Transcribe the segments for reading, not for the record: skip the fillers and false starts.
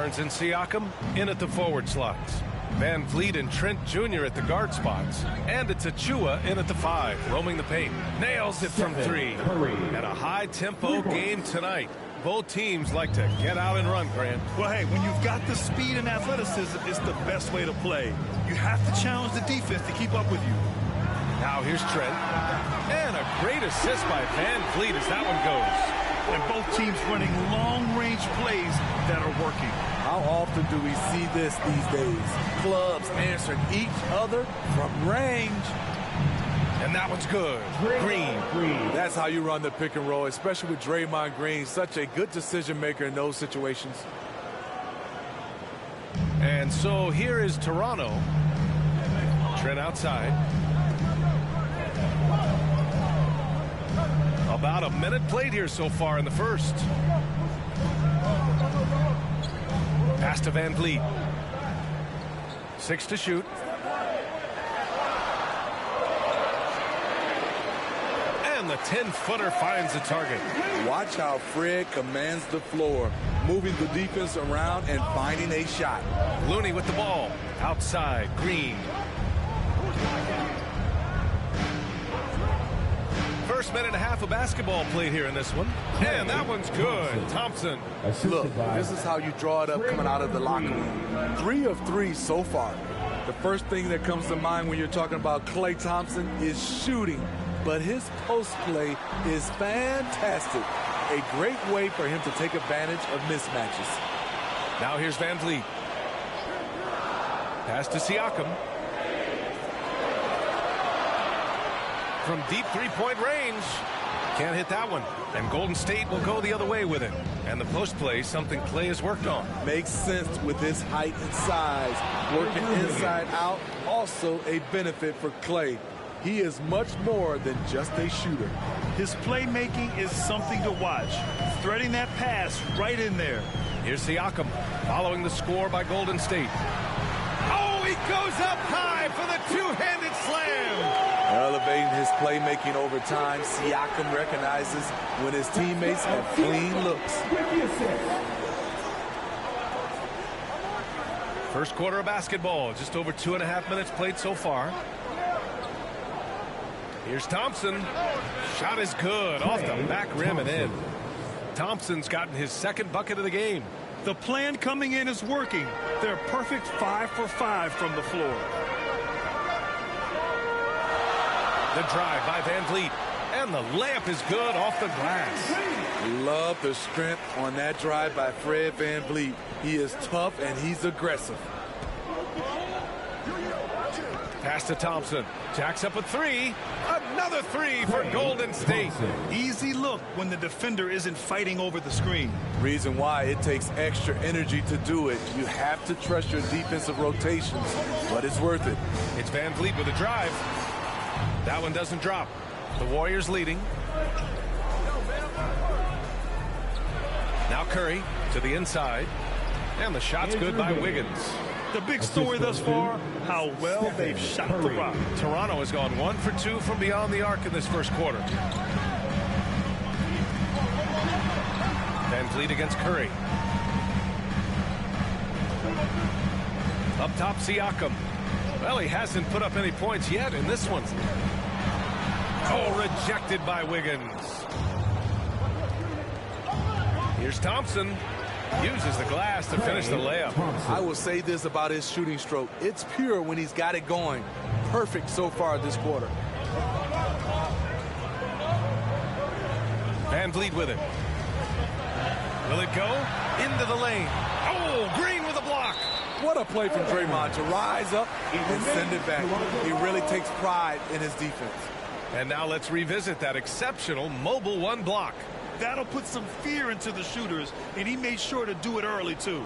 Barnes and Siakam in at the forward slots. Van Vliet and Trent Jr. at the guard spots. And it's Achua in at the 5, roaming the paint. Nails it from 3. And a high-tempo game tonight. Both teams like to get out and run, Grant. Well, hey, when you've got the speed and athleticism, it's the best way to play. You have to challenge the defense to keep up with you. Now here's Trent. And a great assist by Van Vliet as that one goes. And both teams running long-range plays that are working. How often do we see this these days? Clubs answering each other from range. And that one's good. Green. That's how you run the pick and roll, especially with Draymond Green. Such a good decision maker in those situations. And so here is Toronto. Trent outside. About a minute played here so far in the first. Pass to Van Vliet. 6 to shoot. And the 10-footer finds the target. Watch how Fred commands the floor, moving the defense around and finding a shot. Looney with the ball. Outside, Green. First minute and a half of basketball played here in this one. And that one's good. Thompson. Look, this is how you draw it up coming out of the locker room. 3 of 3 so far. The first thing that comes to mind when you're talking about Klay Thompson is shooting. But his post play is fantastic. A great way for him to take advantage of mismatches. Now here's Van Vliet. Pass to Siakam. From deep three-point range. Can't hit that one. And Golden State will go the other way with it. And the post play, something Klay has worked on. Makes sense with his height and size. Working inside out, also a benefit for Klay. He is much more than just a shooter. His playmaking is something to watch. Threading that pass right in there. Here's Siakam following the score by Golden State. Oh, he goes up high for the two-handed slam. Elevating his playmaking over time, Siakam recognizes when his teammates have clean looks. First quarter of basketball, just over 2.5 minutes played so far. Here's Thompson. Shot is good off the back rim and in. Thompson's gotten his second bucket of the game. The plan coming in is working. They're perfect 5 for 5 from the floor. The drive by Van Vliet. And the layup is good off the glass. Love the strength on that drive by Fred Van Vliet. He is tough and he's aggressive. Pass to Thompson. Jacks up a 3. Another 3 for Golden State. Easy look when the defender isn't fighting over the screen. Reason why it takes extra energy to do it. You have to trust your defensive rotations, but it's worth it. It's Van Vliet with a drive. That one doesn't drop. The Warriors leading. Now Curry to the inside. And the shot's good by Wiggins. The big story thus far, how well they've shot the rock. Toronto has gone 1 for 2 from beyond the arc in this first quarter. Van Vliet against Curry. Up top, Siakam. Well, he hasn't put up any points yet in this one. Oh, rejected by Wiggins. Here's Thompson. Uses the glass to finish the layup. I will say this about his shooting stroke. It's pure when he's got it going. Perfect so far this quarter. Van Vliet with it. Will it go? Into the lane. Oh, Green with a block. What a play from Draymond to rise up and send it back. He really takes pride in his defense. And now let's revisit that exceptional mobile 1 block. That'll put some fear into the shooters, and he made sure to do it early, too.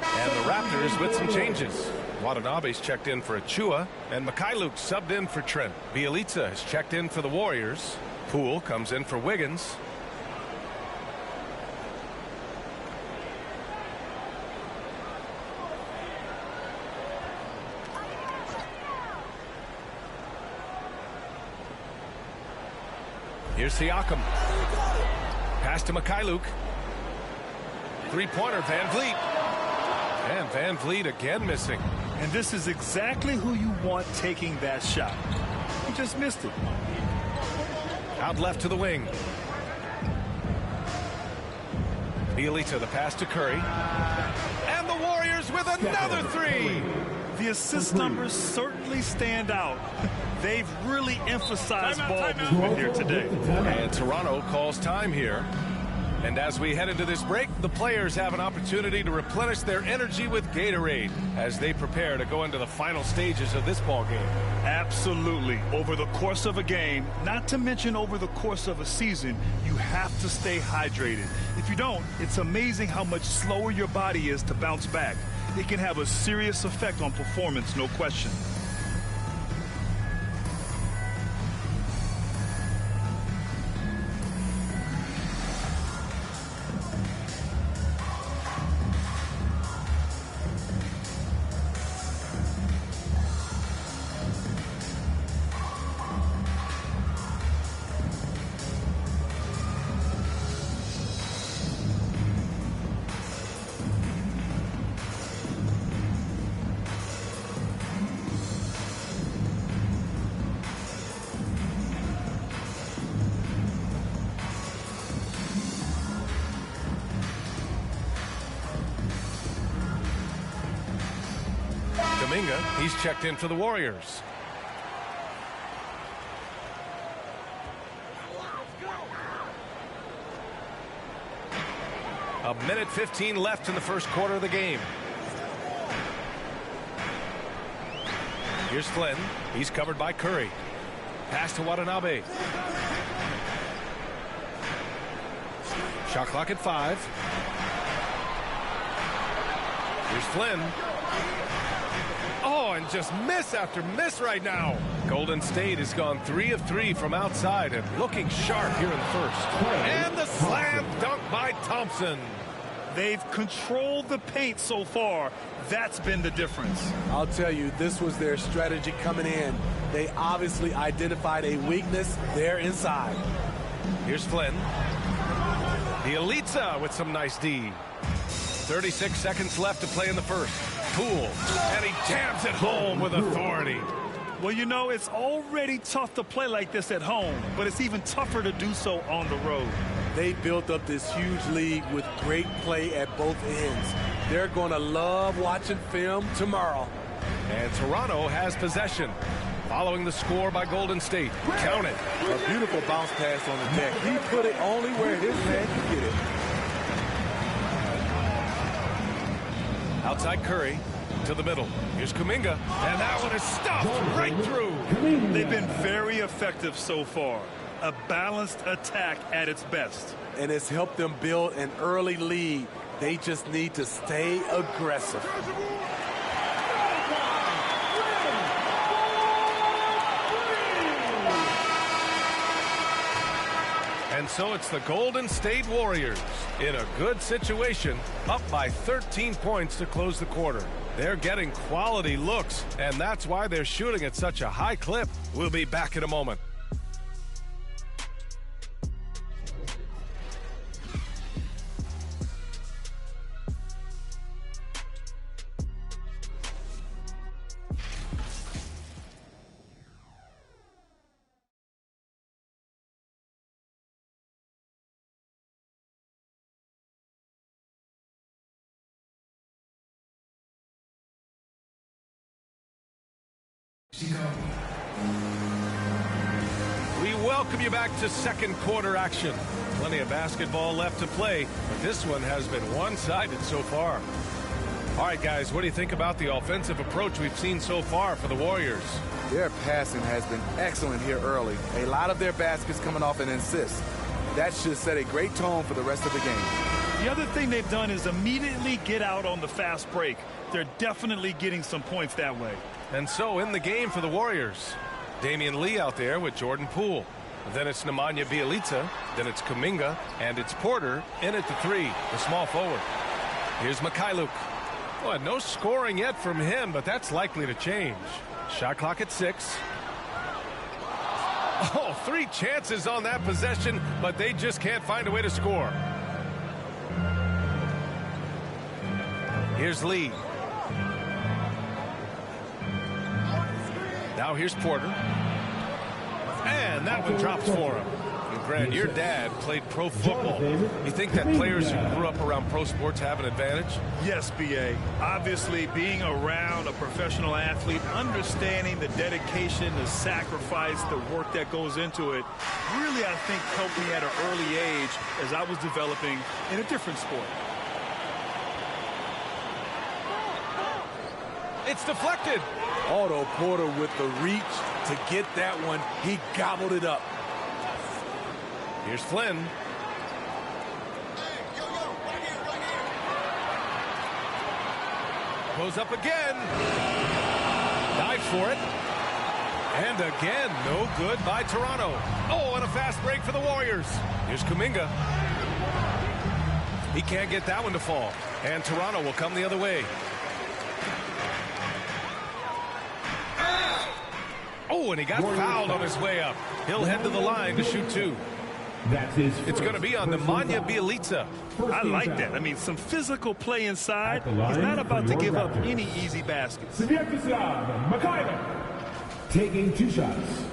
And the Raptors with some changes. Watanabe's checked in for Achua, and Mikhailuk subbed in for Trent. Bielitsa has checked in for the Warriors. Poole comes in for Wiggins. Here's Siakam. Pass to Mikhailuk. Three-pointer, Van Vliet. And Van Vliet again missing. And this is exactly who you want taking that shot. He just missed it. Out left to the wing. Bielitsa, the pass to Curry. And the Warriors with another three. The assist numbers certainly stand out. They've really emphasized ball movement here today. And Toronto calls time here. And as we head into this break, the players have an opportunity to replenish their energy with Gatorade as they prepare to go into the final stages of this ball game. Absolutely. Over the course of a game, not to mention over the course of a season, you have to stay hydrated. If you don't, it's amazing how much slower your body is to bounce back. It can have a serious effect on performance, no question. He's checked in for the Warriors. A minute 15 left in the first quarter of the game. Here's Flynn. He's covered by Curry. Pass to Watanabe. Shot clock at 5. Here's Flynn. Oh, and just miss after miss right now. Golden State has gone 3 of 3 from outside and looking sharp here in the first. And the slam dunk by Thompson. They've controlled the paint so far. That's been the difference. I'll tell you, this was their strategy coming in. They obviously identified a weakness there inside. Here's Flynn. Bielitsa with some nice D. 36 seconds left to play in the first. Poole, and he jams it home with authority. Well, you know, it's already tough to play like this at home, but it's even tougher to do so on the road. They built up this huge lead with great play at both ends. They're going to love watching film tomorrow. And Toronto has possession. Following the score by Golden State. Count it. A beautiful bounce pass on the deck. He put it only where his man could get it. Outside Curry to the middle. Here's Kuminga. And that one is stuffed right through. They've been very effective so far. A balanced attack at its best. And it's helped them build an early lead. They just need to stay aggressive. And so it's the Golden State Warriors in a good situation, up by 13 points to close the quarter. They're getting quality looks, and that's why they're shooting at such a high clip. We'll be back in a moment. We welcome you back to second quarter action. Plenty of basketball left to play, but this one has been one-sided so far. All right, guys, what do you think about the offensive approach we've seen so far for the Warriors? Their passing has been excellent here early. A lot of their baskets coming off an assist. That should set a great tone for the rest of the game. The other thing they've done is immediately get out on the fast break. They're definitely getting some points that way. And so in the game for the Warriors, Damian Lee out there with Jordan Poole. Then it's Nemanja Bjelica. Then it's Kuminga. And it's Porter in at the 3, the small forward. Here's Mikhailuk. Well, no scoring yet from him, but that's likely to change. Shot clock at 6. Oh, 3 chances on that possession, but they just can't find a way to score. Here's Lee. Now here's Porter. And that one drops for him. And Grant, your dad played pro football. You think that players who grew up around pro sports have an advantage? Yes, B.A. Obviously, being around a professional athlete, understanding the dedication, the sacrifice, the work that goes into it, really, I think, helped me at an early age as I was developing in a different sport. It's deflected. Otto Porter with the reach to get that one. He gobbled it up. Here's Flynn. Goes up again. Dives for it. And again, no good by Toronto. Oh, and a fast break for the Warriors. Here's Kuminga. He can't get that one to fall. And Toronto will come the other way. Oh, and he got fouled on his way up. He'll head to the line to shoot 2. It's going to be on Nemanja Bjelica. I like that. I mean, some physical play inside. He's not about to give up any easy baskets. Taking 2 shots.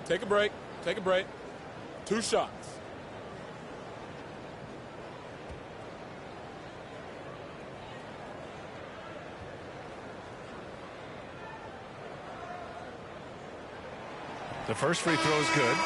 Take a break. Take a break. 2 shots. The first free throw is good.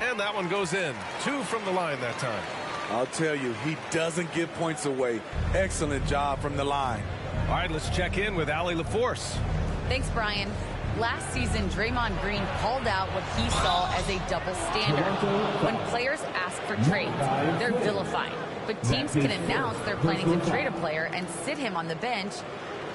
And that one goes in. 2 from the line that time. I'll tell you, he doesn't give points away. Excellent job from the line. All right, let's check in with Allie LaForce. Thanks, Brian. Last season, Draymond Green called out what he saw as a double standard. When players ask for trades, they're vilified. But teams can announce they're planning to trade a player and sit him on the bench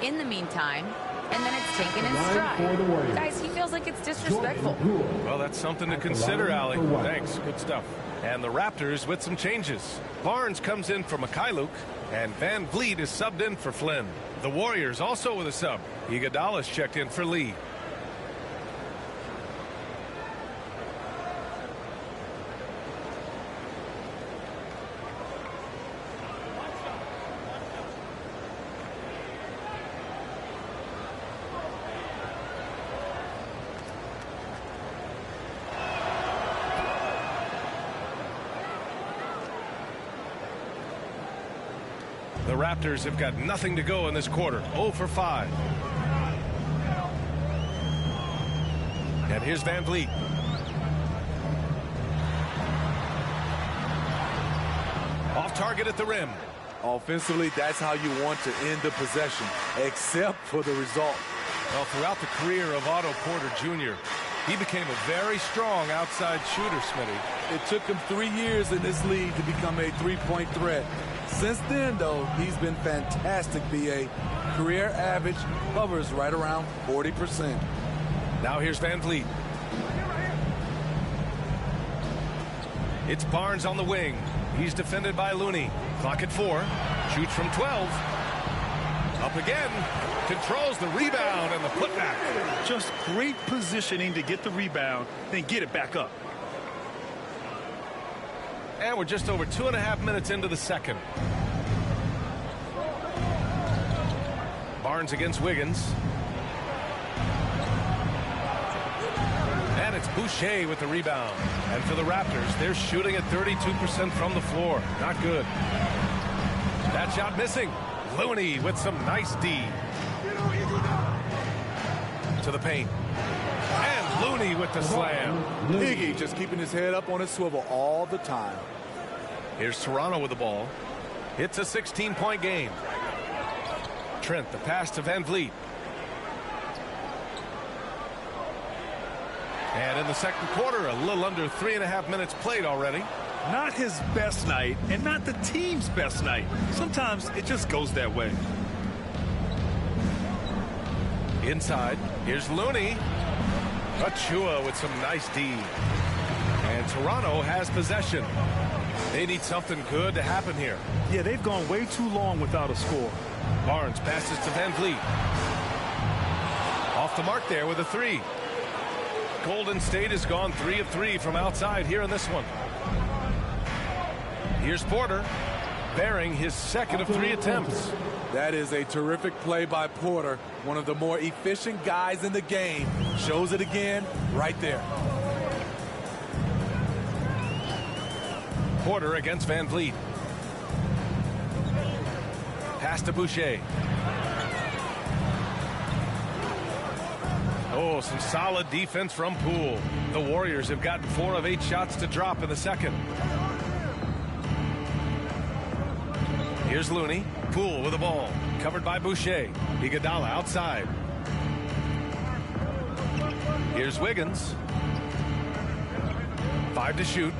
in the meantime, and then it's taken in stride. Guys, he feels like it's disrespectful. Well, that's something to consider, Allie. Thanks. Good stuff. And the Raptors with some changes. Barnes comes in for Mikhailuk, and Van Vliet is subbed in for Flynn. The Warriors also with a sub. Iguodala's checked in for Lee. The Raptors have got nothing to go in this quarter. 0 for 5. And here's Van Vliet. Off target at the rim. Offensively, that's how you want to end the possession, except for the result. Well, throughout the career of Otto Porter Jr., he became a very strong outside shooter, Smitty. It took him 3 years in this league to become a three-point threat. Since then, though, he's been fantastic, B.A. Career average hovers right around 40%. Now here's Van Vliet. It's Barnes on the wing. He's defended by Looney. Clock at 4. Shoots from 12. Up again. Controls the rebound and the putback. Just great positioning to get the rebound, then get it back up. And we're just over 2.5 minutes into the second. Barnes against Wiggins. And it's Boucher with the rebound. And for the Raptors, they're shooting at 32% from the floor. Not good. That shot missing. Looney with some nice D. To the paint. And Looney with the slam. Iggy just keeping his head up on his swivel all the time. Here's Toronto with the ball. It's a 16-point game. Trent, the pass to Van Vliet. And in the second quarter, a little under 3.5 minutes played already. Not his best night, and not the team's best night. Sometimes it just goes that way. Inside, here's Looney. Achua with some nice D. And Toronto has possession. They need something good to happen here. Yeah, they've gone way too long without a score. Barnes passes to Van Vliet. Off the mark there with a 3. Golden State has gone 3 of 3 from outside here in this one. Here's Porter, bearing his second of 3 attempts. That is a terrific play by Porter, one of the more efficient guys in the game. Shows it again right there. Porter against Van Vliet. Pass to Boucher. Oh, some solid defense from Poole. The Warriors have gotten 4 of 8 shots to drop in the second. Here's Looney. Poole with the ball. Covered by Boucher. Iguodala outside. Here's Wiggins. 5 to shoot.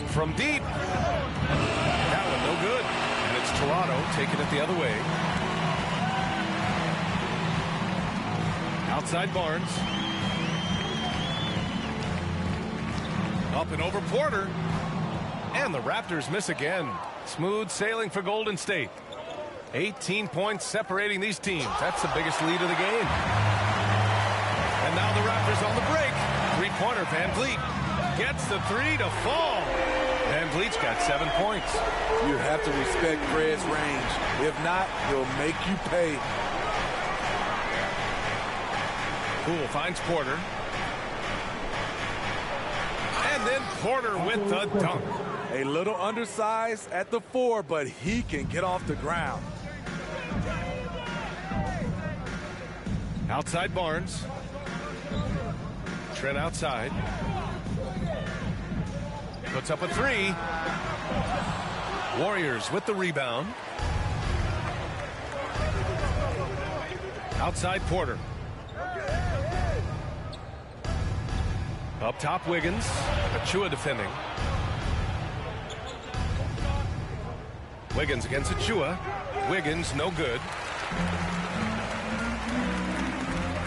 From deep. That one no good. And it's Toronto taking it the other way. Outside Barnes. Up and over Porter. And the Raptors miss again. Smooth sailing for Golden State. 18 points separating these teams. That's the biggest lead of the game. And now the Raptors on the break. Three-pointer, Van Vliet gets the 3 to fall. Van Vliet's got 7 points. You have to respect Fred's range. If not, he'll make you pay. Poole finds Porter. And then Porter with the dunk. A little undersized at the 4, but he can get off the ground. Outside Barnes. Trent outside. Puts up a 3. Warriors with the rebound. Outside Porter. Up top Wiggins. Achua defending. Wiggins against Achua. Wiggins no good.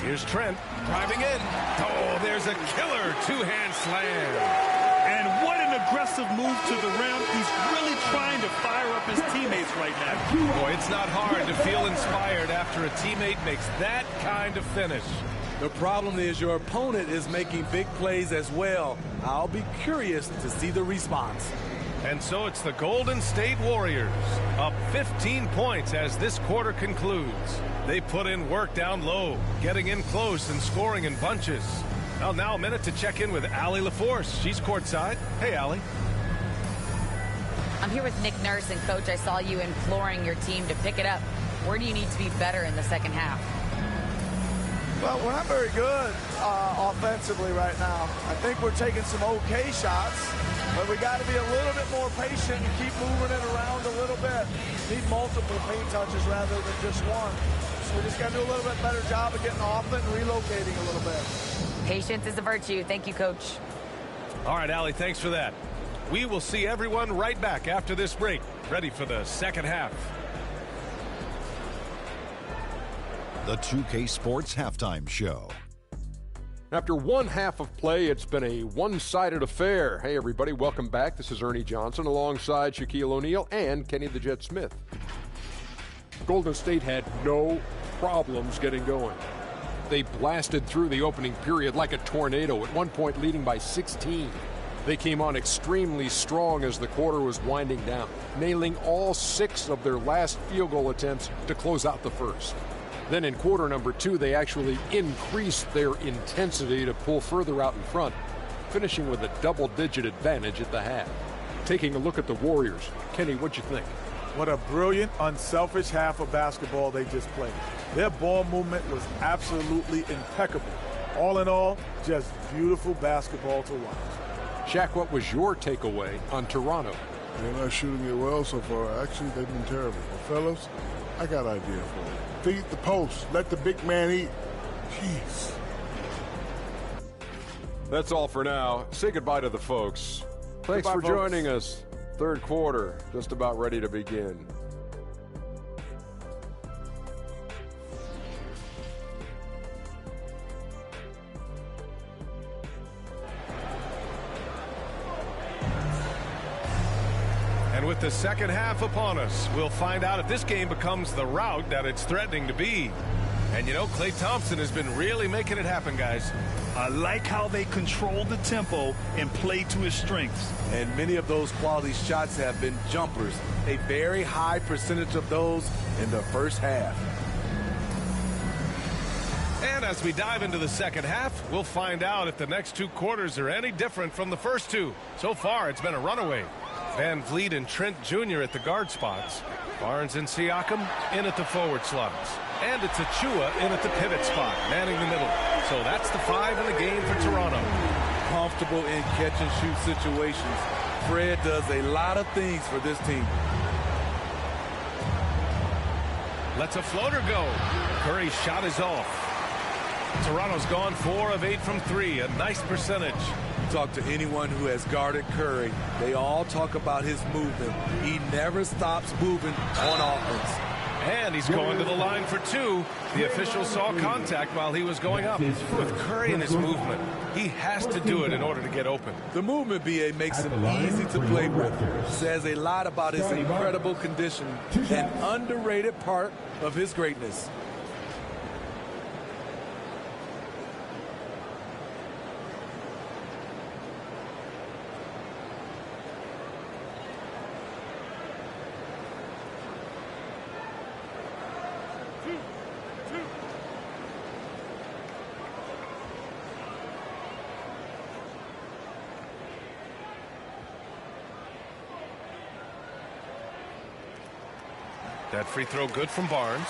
Here's Trent driving in. Oh, there's a killer two-hand slam. And what an aggressive move to the rim. He's really trying to fire up his teammates right now. Boy, it's not hard to feel inspired after a teammate makes that kind of finish. The problem is your opponent is making big plays as well. I'll be curious to see the response. And so it's the Golden State Warriors up 15 points as this quarter concludes. They put in work down low, getting in close and scoring in bunches. Well, now a minute to check in with Allie LaForce. She's courtside. Hey, Allie. I'm here with Nick Nurse, and Coach, I saw you imploring your team to pick it up. Where do you need to be better in the second half? Well, we're not very good offensively right now. I think we're taking some okay shots, but we got to be a little bit more patient and keep moving it around a little bit. Need multiple paint touches rather than just one. So we just got to do a little bit better job of getting off it and relocating a little bit. Patience is a virtue. Thank you, Coach. All right, Allie, thanks for that. We will see everyone right back after this break, ready for the second half. The 2K Sports Halftime Show. After one half of play, it's been a one-sided affair. Hey, everybody, welcome back. This is Ernie Johnson alongside Shaquille O'Neal and Kenny the Jet Smith. Golden State had no problems getting going. They blasted through the opening period like a tornado, at one point leading by 16. They came on extremely strong as the quarter was winding down, nailing all 6 of their last field goal attempts to close out the first. Then in quarter number 2, they actually increased their intensity to pull further out in front, finishing with a double-digit advantage at the half. Taking a look at the Warriors, Kenny, what'd you think? What a brilliant, unselfish half of basketball they just played. Their ball movement was absolutely impeccable. All in all, just beautiful basketball to watch. Shaq, what was your takeaway on Toronto? They're not shooting it well so far. Actually, they've been terrible. But fellas, I got an idea for you. Feed the post. Let the big man eat. Jeez. That's all for now. Say goodbye to the folks. Thanks Goodbye, for folks. joining us. Third quarter, just about ready to begin. And with the second half upon us, we'll find out if this game becomes the rout that it's threatening to be. And you know, Klay Thompson has been really making it happen, guys. I like how they control the tempo and play to his strengths. And many of those quality shots have been jumpers. A very high percentage of those in the first half. And as we dive into the second half, we'll find out if the next two quarters are any different from the first two. So far, it's been a runaway. Van Vliet and Trent Jr. at the guard spots. Barnes and Siakam in at the forward slots. And it's Achua in at the pivot spot, manning the middle. So that's the 5 in the game for Toronto. Comfortable in catch-and-shoot situations. Fred does a lot of things for this team. Lets a floater go. Curry's shot is off. Toronto's gone 4 of 8 from 3, a nice percentage. Talk to anyone who has guarded Curry. They all talk about his movement. He never stops moving on offense. And he's going to the line for 2. The official saw contact while he was going up. With Curry and his movement, he has to do it in order to get open. The movement, BA, makes him easy to play with. Says a lot about his incredible condition, an underrated part of his greatness. That free throw good from Barnes.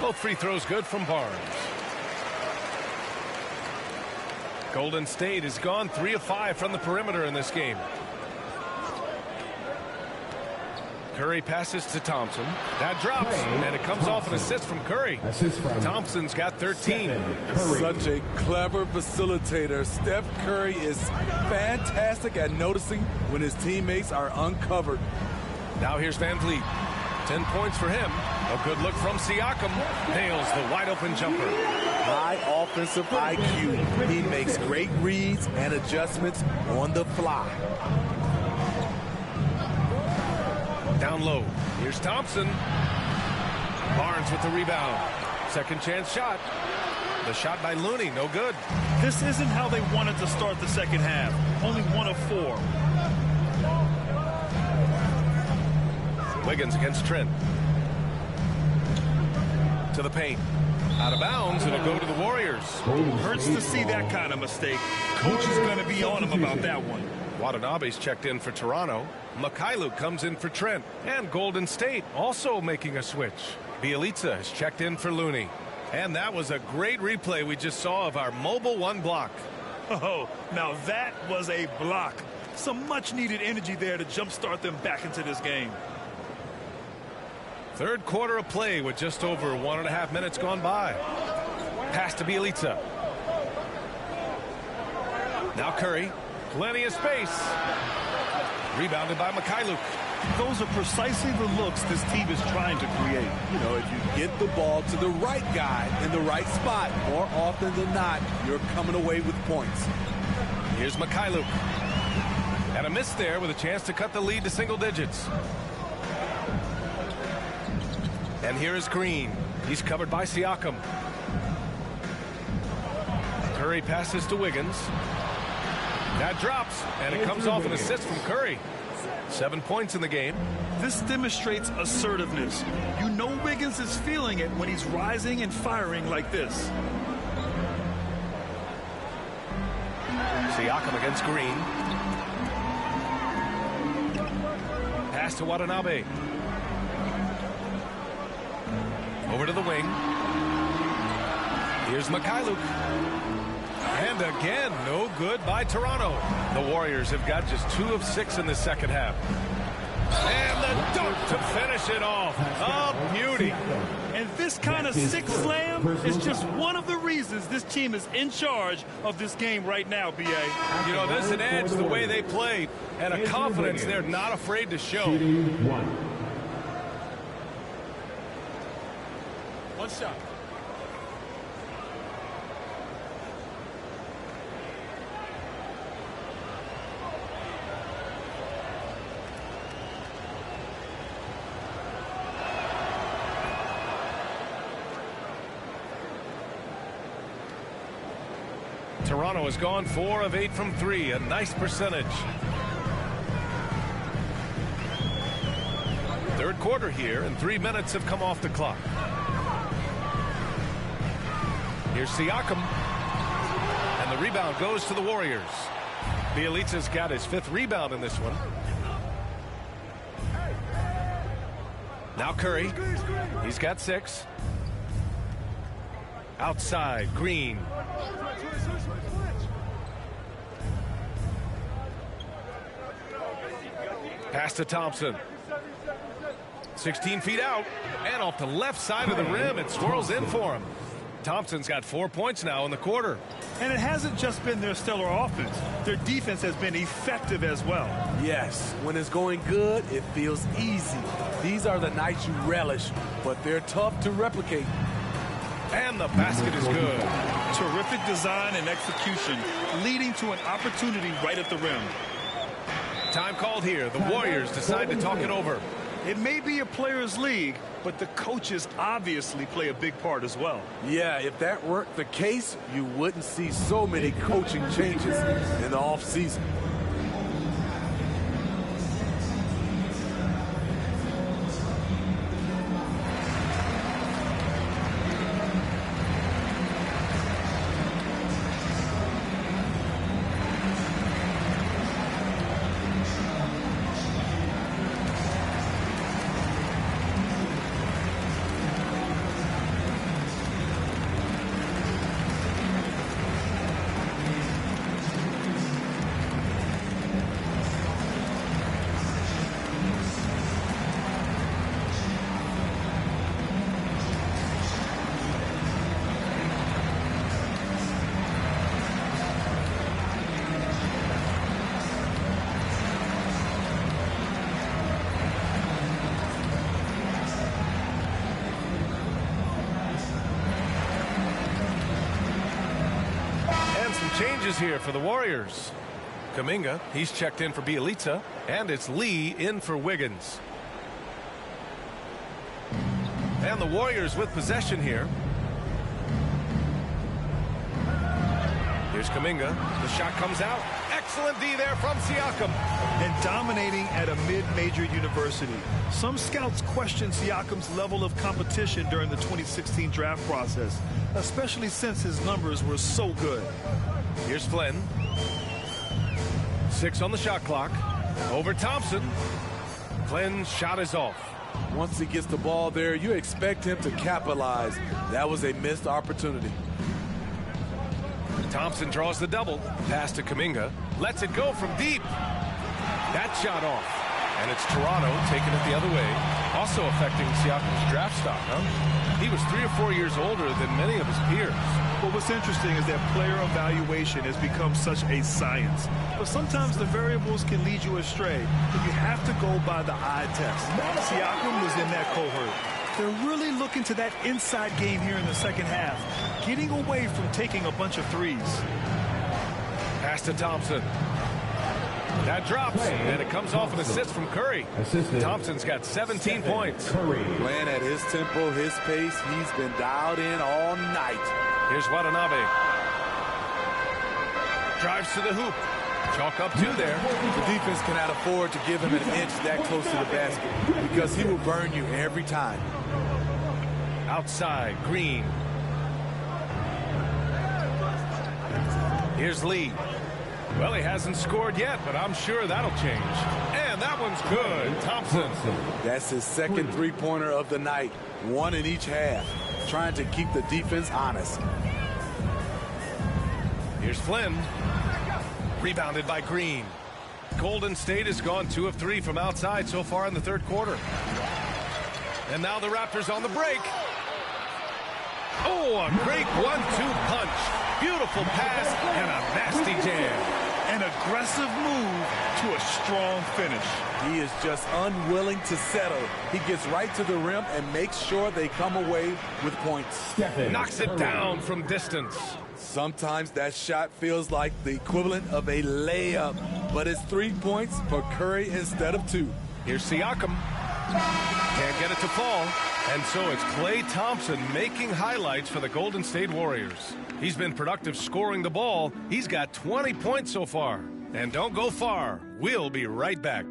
Both free throws good from Barnes. Golden State has gone 3 of 5 from the perimeter in this game. Curry passes to Thompson. That drops, and it comes off an assist from Curry. Thompson's got 13. Such a clever facilitator. Steph Curry is fantastic at noticing when his teammates are uncovered. Now here's Van Vliet. 10 points for him. A good look from Siakam. Nails the wide open jumper. High offensive IQ. He makes great reads and adjustments on the fly. Down low. Here's Thompson. Barnes with the rebound. Second chance shot. The shot by Looney, no good. This isn't how they wanted to start the second half. Only 1 of 4. Wiggins against Trent. To the paint. Out of bounds, it'll go to the Warriors. Hurts to see that kind of mistake. Coach is going to be on him about that one. Watanabe's checked in for Toronto. Mikhailuk comes in for Trent. And Golden State also making a switch. Bielitsa has checked in for Looney. And that was a great replay we just saw of our mobile 1 block. Oh, now that was a block. Some much-needed energy there to jumpstart them back into this game. Third quarter of play with just over 1.5 minutes gone by. Pass to Bielitsa. Now Curry. Plenty of space. Rebounded by Mikhailuk. Those are precisely the looks this team is trying to create. You know, if you get the ball to the right guy in the right spot, more often than not, you're coming away with points. Here's Mikhailuk. And a miss there with a chance to cut the lead to single digits. And here is Green. He's covered by Siakam. Curry passes to Wiggins. That drops, and it comes off an assist from Curry. 7 points in the game. This demonstrates assertiveness. You know Wiggins is feeling it when he's rising and firing like this. Siakam against Green. Pass to Watanabe. Over to the wing. Here's Mikhailuk. And again, no good by Toronto. The Warriors have got just 2 of 6 in the second half. And the dunk to finish it off. A beauty. And this kind of sick slam is just one of the reasons this team is in charge of this game right now, B.A. You know, there's an edge the way they played and a confidence they're not afraid to show. One shot. Toronto has gone 4 of 8 from 3, a nice percentage. Third quarter here, and 3 minutes have come off the clock. Here's Siakam, and the rebound goes to the Warriors. Bielitsa's got his 5th rebound in this one. Now Curry, he's got 6. Outside, Green. Pass to Thompson. 16 feet out, and off the left side of the rim, it swirls in for him. Thompson's got 4 points now in the quarter. And it hasn't just been their stellar offense. Their defense has been effective as well. Yes, when it's going good, it feels easy. These are the nights you relish, but they're tough to replicate. And the basket is good. Terrific design and execution, leading to an opportunity right at the rim. Time called here. The Warriors decide to talk it over. It may be a players' league, but the coaches obviously play a big part as well. Yeah, if that weren't the case, you wouldn't see so many coaching changes in the offseason. Changes here for the Warriors. Kuminga, he's checked in for Bielitsa, and it's Lee in for Wiggins. And the Warriors with possession here. Here's Kuminga. The shot comes out. Excellent D there from Siakam. And dominating at a mid-major university. Some scouts question Siakam's level of competition during the 2016 draft process, especially since his numbers were so good. Here's Flynn. 6 on the shot clock. Over Thompson. Flynn's shot is off. Once he gets the ball there, you expect him to capitalize. That was a missed opportunity. Thompson draws the double. Pass to Kuminga. Lets it go from deep. That shot off. And it's Toronto taking it the other way. Also affecting Siakam's draft stock, huh? He was 3 or 4 years older than many of his peers. Well, what's interesting is that player evaluation has become such a science. But sometimes the variables can lead you astray. But you have to go by the eye test. Siakam was in that cohort. They're really looking to that inside game here in the second half, getting away from taking a bunch of threes. Pass to Thompson. That drops, and it comes off an assist from Curry. Thompson's got 17 points. Playing at his tempo, his pace, he's been dialed in all night. Here's Watanabe. Drives to the hoop. Chalk up 2 there. The defense cannot afford to give him an inch that close to the basket because he will burn you every time. Outside, Green. Here's Lee. Well, he hasn't scored yet, but I'm sure that'll change. And that one's good. Thompson. That's his second three-pointer of the night. one in each half, trying to keep the defense honest. Here's Flynn. Rebounded by Green. Golden State has gone 2 of 3 from outside so far in the third quarter. And now the Raptors on the break. Oh, a great 1-2 punch. Beautiful pass and a nasty jam. An aggressive move to a strong finish. He is just unwilling to settle. He gets right to the rim and makes sure they come away with points. Knocks it down from distance. Sometimes that shot feels like the equivalent of a layup, but it's 3 points for Curry instead of 2. Here's Siakam. Can't get it to fall. And so it's Klay Thompson making highlights for the Golden State Warriors. He's been productive scoring the ball. He's got 20 points so far. And don't go far. We'll be right back.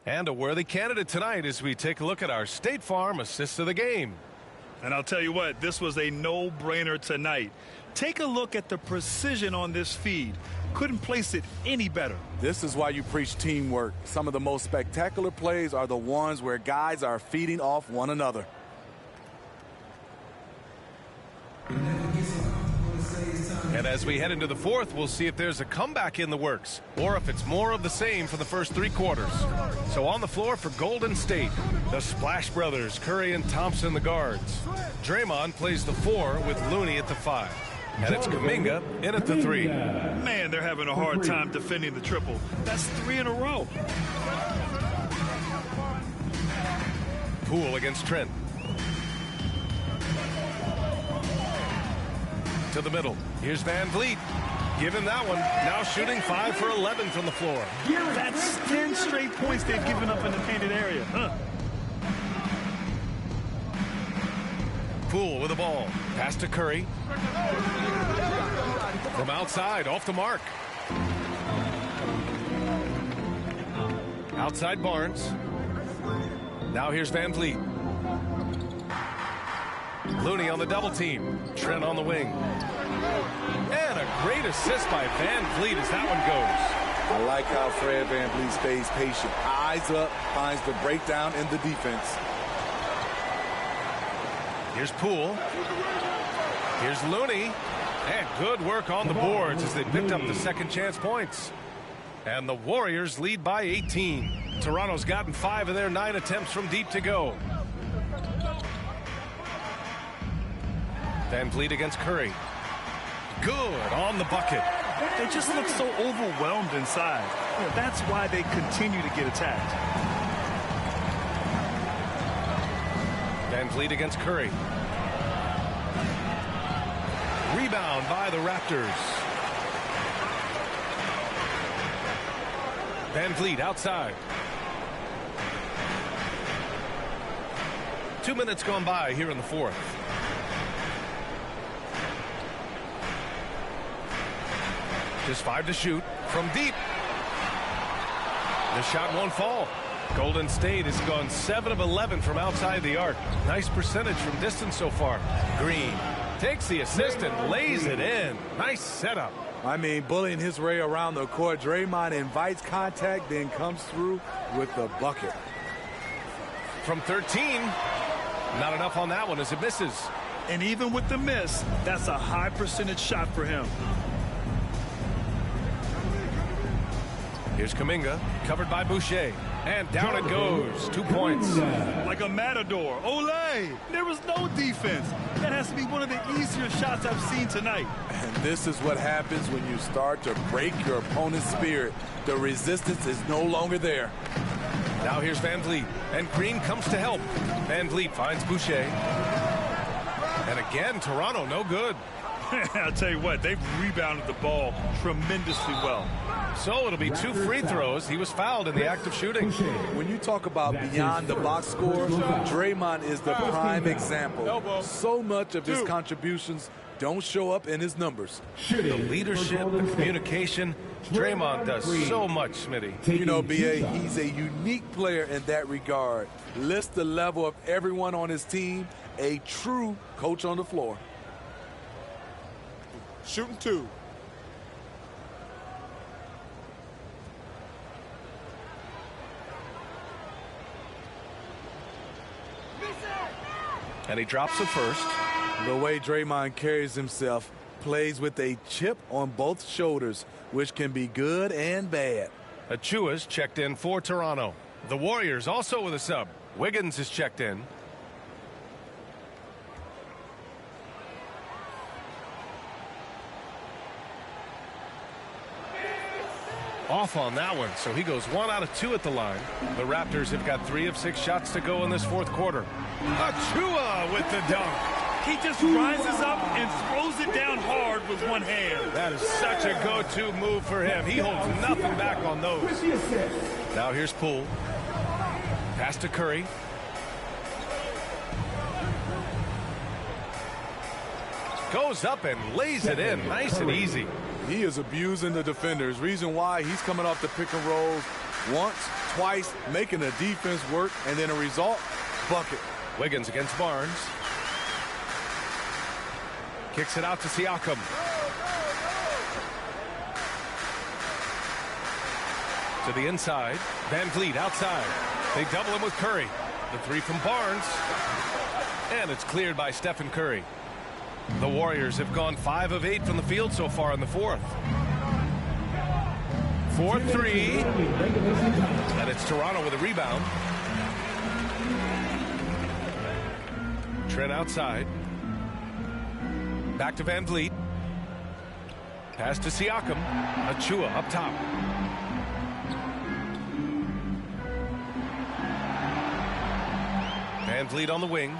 And a worthy candidate tonight as we take a look at our State Farm assist of the game. And I'll tell you what, this was a no-brainer tonight. Take a look at the precision on this feed. Couldn't place it any better. This is why you preach teamwork. Some of the most spectacular plays are the ones where guys are feeding off one another. And as we head into the fourth, we'll see if there's a comeback in the works or if it's more of the same for the first 3 quarters. So on the floor for Golden State, the Splash Brothers, Curry and Thompson, the guards. Draymond plays the 4 with Looney at the 5. And it's Kuminga in at the 3. Man, they're having a hard time defending the triple. That's 3 in a row. Poole against Trent. To the middle. Here's Van Vliet. Give him that one. Now shooting 5 for 11 from the floor. That's 10 straight points they've given up in the painted area. Poole with the ball. Pass to Curry. From outside, off the mark. Outside Barnes. Now here's Van Vliet. Looney on the double team. Trent on the wing. And a great assist by Van Vliet as that one goes. I like how Fred Van Vliet stays patient. Eyes up, finds the breakdown in the defense. Here's Poole. Here's Looney. And good work on the boards as they picked up the second chance points. And the Warriors lead by 18. Toronto's gotten 5 of their 9 attempts from deep to go. Van Vliet against Curry. Good on the bucket. They just look so overwhelmed inside. That's why they continue to get attacked. Van Vliet against Curry. Rebound by the Raptors. Van Vliet outside. 2 minutes gone by here in the fourth. Just 5 to shoot from deep. The shot won't fall. Golden State has gone 7 of 11 from outside the arc. Nice percentage from distance so far. Green takes the assist and lays it in. Nice setup. I mean, bullying his way around the court. Draymond invites contact, then comes through with the bucket. From 13. Not enough on that one as it misses. And even with the miss, that's a high percentage shot for him. Here's Kuminga, covered by Boucher. And down it goes. 2 points. Like a matador. Olé! There was no defense. That has to be one of the easier shots I've seen tonight. And this is what happens when you start to break your opponent's spirit. The resistance is no longer there. Now here's Van Vliet. And Green comes to help. Van Vliet finds Boucher. And again, Toronto no good. I'll tell you what, they've rebounded the ball tremendously well. So it'll be 2 free throws. He was fouled in the act of shooting. When you talk about beyond the box score, Draymond is the prime example. So much of his contributions don't show up in his numbers. The leadership, the communication, Draymond does so much, Smitty. You know, B.A., he's a unique player in that regard. List the level of everyone on his team, a true coach on the floor. Shooting 2. And he drops the first. The way Draymond carries himself, plays with a chip on both shoulders, which can be good and bad. Achua's checked in for Toronto. The Warriors also with a sub. Wiggins is checked in. Off on that one, so he goes 1 out of 2 at the line. The Raptors have got 3 of 6 shots to go in this fourth quarter. Achua with the dunk. He just rises up and throws it down hard with one hand. That is such a go-to move for him. He holds nothing back on those. Now here's Poole. Pass to Curry. Goes up and lays it in. Nice and easy. He is abusing the defenders. Reason why he's coming off the pick and rolls once, twice, making the defense work, and then a result, bucket. Wiggins against Barnes. Kicks it out to Siakam. To the inside. Van Vliet outside. They double him with Curry. The 3 from Barnes. And it's cleared by Stephen Curry. The Warriors have gone 5 of 8 from the field so far in the fourth. 4-3. And it's Toronto with a rebound. Trent outside. Back to Van Vliet. Pass to Siakam. Achua up top. Van Vliet on the wing.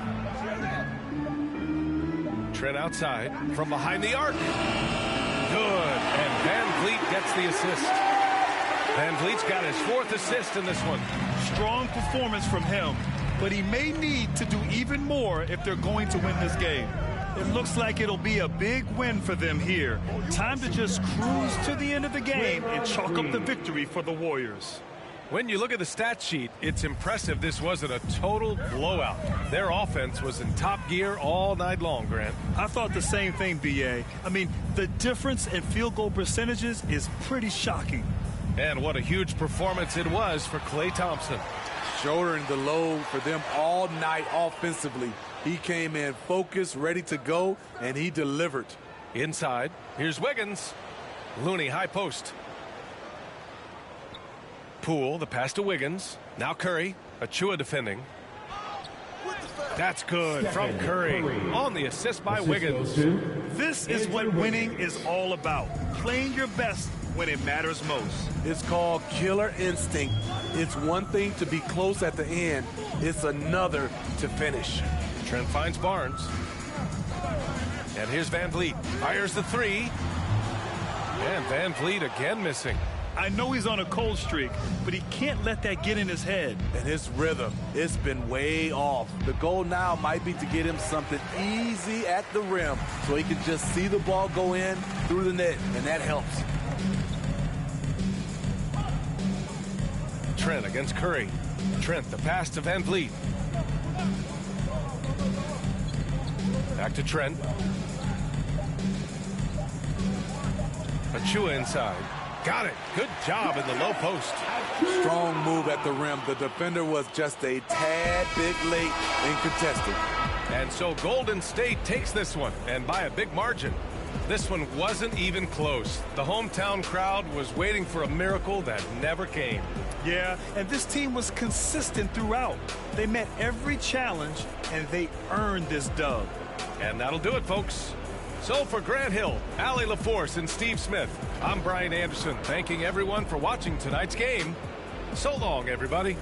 Trent outside from behind the arc. Good. And Van Vliet gets the assist. Van Vliet's got his 4th assist in this one. Strong performance from him, but he may need to do even more if they're going to win this game. It looks like it'll be a big win for them here. Time to just cruise to the end of the game and chalk up the victory for the Warriors. When you look at the stat sheet, it's impressive this wasn't a total blowout. Their offense was in top gear all night long, Grant. I thought the same thing, B.A. I mean, the difference in field goal percentages is pretty shocking. And what a huge performance it was for Klay Thompson. Shouldering the load for them all night offensively. He came in focused, ready to go, and he delivered. Inside, here's Wiggins. Looney high post. Poole, the pass to Wiggins. Now Curry. Achua defending. That's good from Curry on the assist by Wiggins. This is what winning is all about. Playing your best when it matters most. It's called killer instinct. It's one thing to be close at the end. It's another to finish. Trent finds Barnes. And here's Van Vliet. Fires the 3. And Van Vliet again missing. I know he's on a cold streak, but he can't let that get in his head. And his rhythm, it's been way off. The goal now might be to get him something easy at the rim so he can just see the ball go in through the net, and that helps. Trent against Curry. Trent, the pass to Van Vliet. Back to Trent. Achua inside. Got it. Good job in the low post. Strong move at the rim. The defender was just a tad bit late in contesting. And so Golden State takes this one, and by a big margin. This one wasn't even close. The hometown crowd was waiting for a miracle that never came. Yeah, and this team was consistent throughout. They met every challenge, and they earned this dub. And that'll do it, folks. So for Grant Hill, Allie LaForce, and Steve Smith, I'm Brian Anderson, thanking everyone for watching tonight's game. So long, everybody.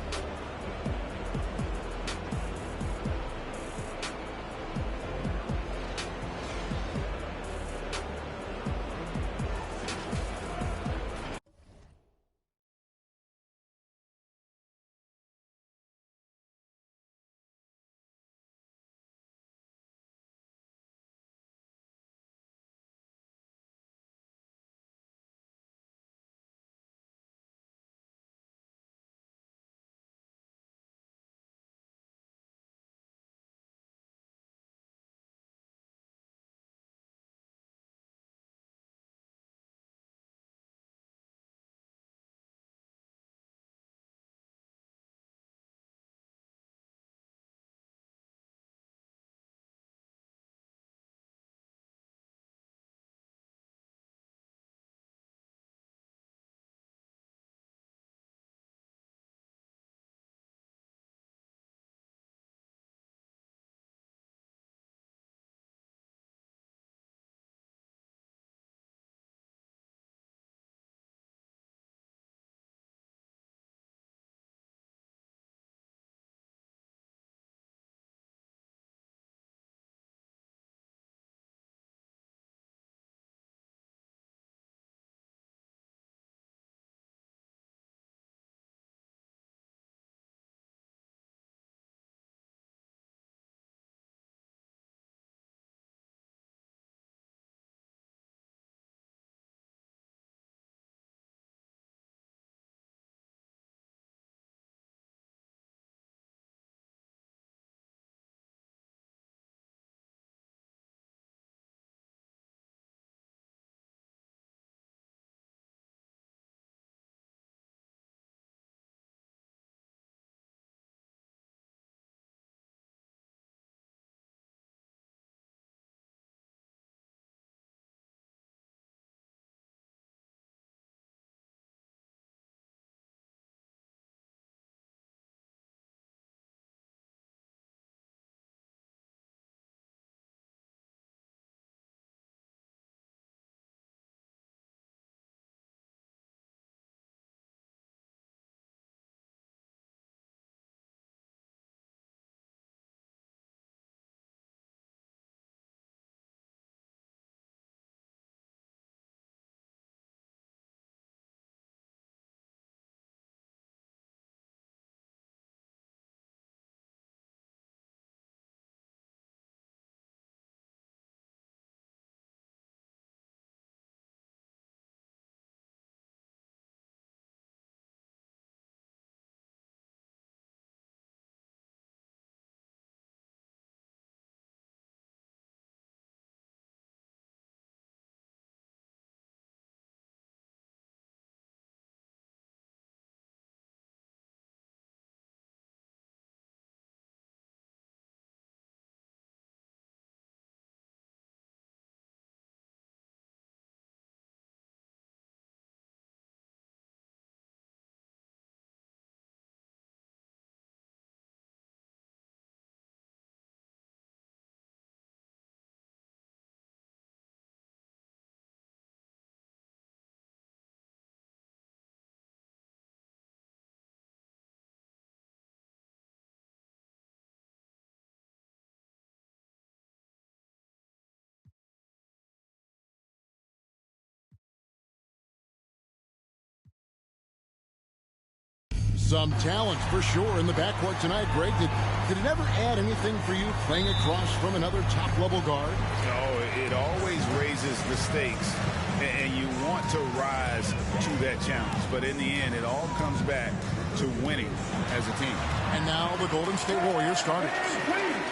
Some talent for sure in the backcourt tonight, Greg. Did it ever add anything for you playing across from another top-level guard? No, it always raises the stakes, and you want to rise to that challenge. But in the end, it all comes back to winning as a team. And now the Golden State Warriors starters.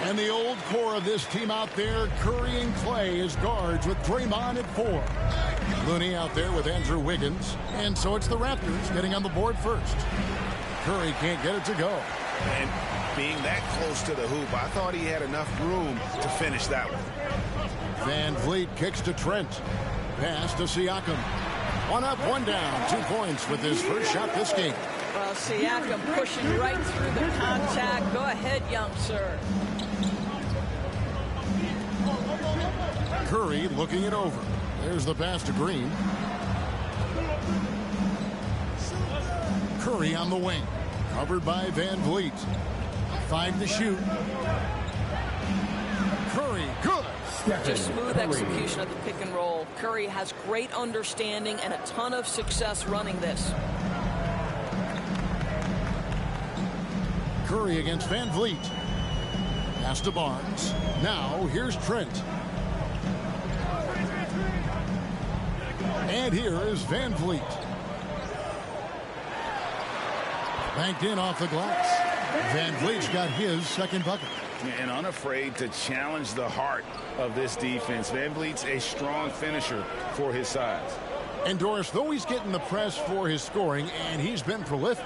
And the old core of this team out there, Curry and Clay as guards with Draymond at 4. Looney out there with Andrew Wiggins. And so it's the Raptors getting on the board first. Curry can't get it to go. And being that close to the hoop, I thought he had enough room to finish that one. Van Vliet kicks to Trent. Pass to Siakam. 1 up, 1 down. 2 points with his first shot this game. Well, Siakam pushing right through the contact. Go ahead, young sir. Curry looking it over. There's the pass to Green. Curry on the wing. Covered by Van Vliet. 5 to shoot. Curry, good. Just smooth execution of the pick and roll. Curry has great understanding and a ton of success running this. Curry against Van Vliet. Pass to Barnes. Now here's Trent. And here is Van Vliet. Banked in off the glass. Van Vliet's got his second bucket. And unafraid to challenge the heart of this defense. Van Vliet's a strong finisher for his size. And Doris, though he's getting the press for his scoring, and he's been prolific,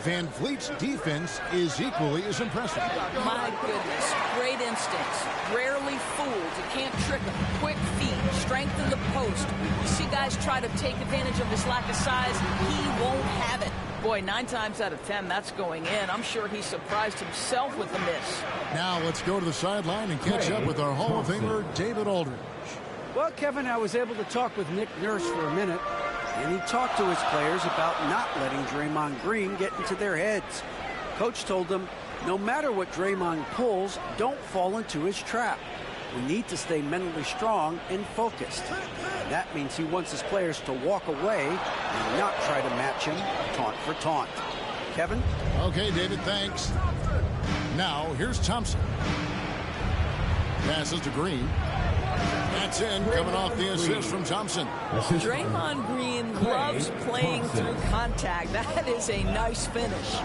Van Vliet's defense is equally as impressive. My goodness, great instincts. Rarely fooled. You can't trick him. Quick feet, strength in the post. You see guys try to take advantage of his lack of size. He won't have it. Boy, 9 times out of 10, that's going in. I'm sure he surprised himself with the miss. Now let's go to the sideline and catch up with our Hall of Famer, David Aldridge. Well, Kevin, I was able to talk with Nick Nurse for a minute, and he talked to his players about not letting Draymond Green get into their heads. Coach told them, no matter what Draymond pulls, don't fall into his trap. We need to stay mentally strong and focused. And that means he wants his players to walk away and not try to match him taunt for taunt. Kevin? Okay, David, thanks. Now, here's Thompson. Passes to Green. That's in, coming off the assist from Thompson. Draymond Green loves playing through contact. That is a nice finish.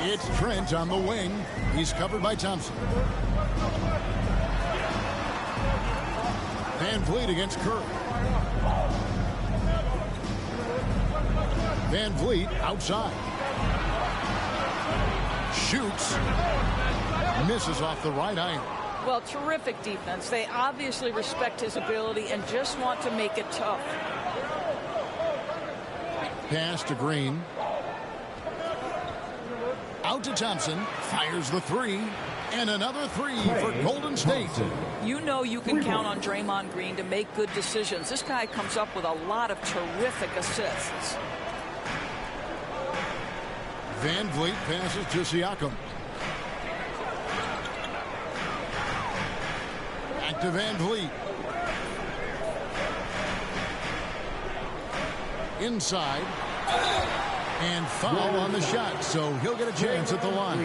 It's Trent on the wing. He's covered by Thompson. Van Vliet against Curry. Van Vliet outside. Shoots. Misses off the right iron. Well, terrific defense. They obviously respect his ability and just want to make it tough. Pass to Green. Out to Thompson. Fires the 3. And another 3 for Golden State. You know you can count on Draymond Green to make good decisions. This guy comes up with a lot of terrific assists. Van Vliet passes to Siakam. Back to Van Vliet. Inside. And foul on the shot, so he'll get a chance at the line.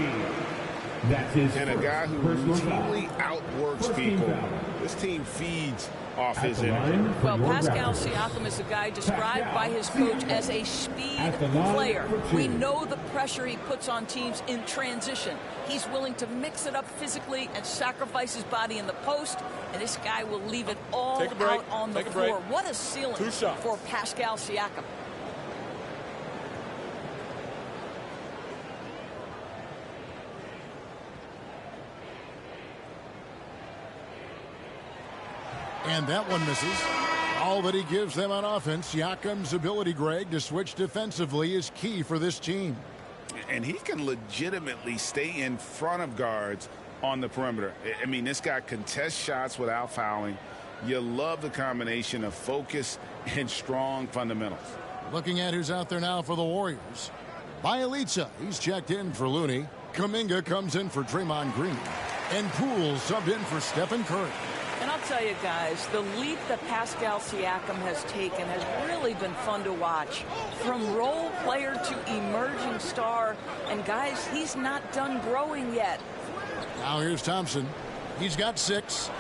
And a guy who routinely outworks people. This team feeds off his energy. Well, Pascal Siakam is a guy described by his coach as a speed player. We know the pressure he puts on teams in transition. He's willing to mix it up physically and sacrifice his body in the post, and this guy will leave it all out on the floor. What a ceiling for Pascal Siakam. And that one misses. All that he gives them on offense, Siakam's ability, Greg, to switch defensively is key for this team. And he can legitimately stay in front of guards on the perimeter. I mean, this guy contests shots without fouling. You love the combination of focus and strong fundamentals. Looking at who's out there now for the Warriors. Bielitsa, he's checked in for Looney. Kuminga comes in for Draymond Green. And Poole subbed in for Stephen Curry. And I'll tell you guys, the leap that Pascal Siakam has taken has really been fun to watch. From role player to emerging star, and guys, he's not done growing yet. Now here's Thompson. He's got 6.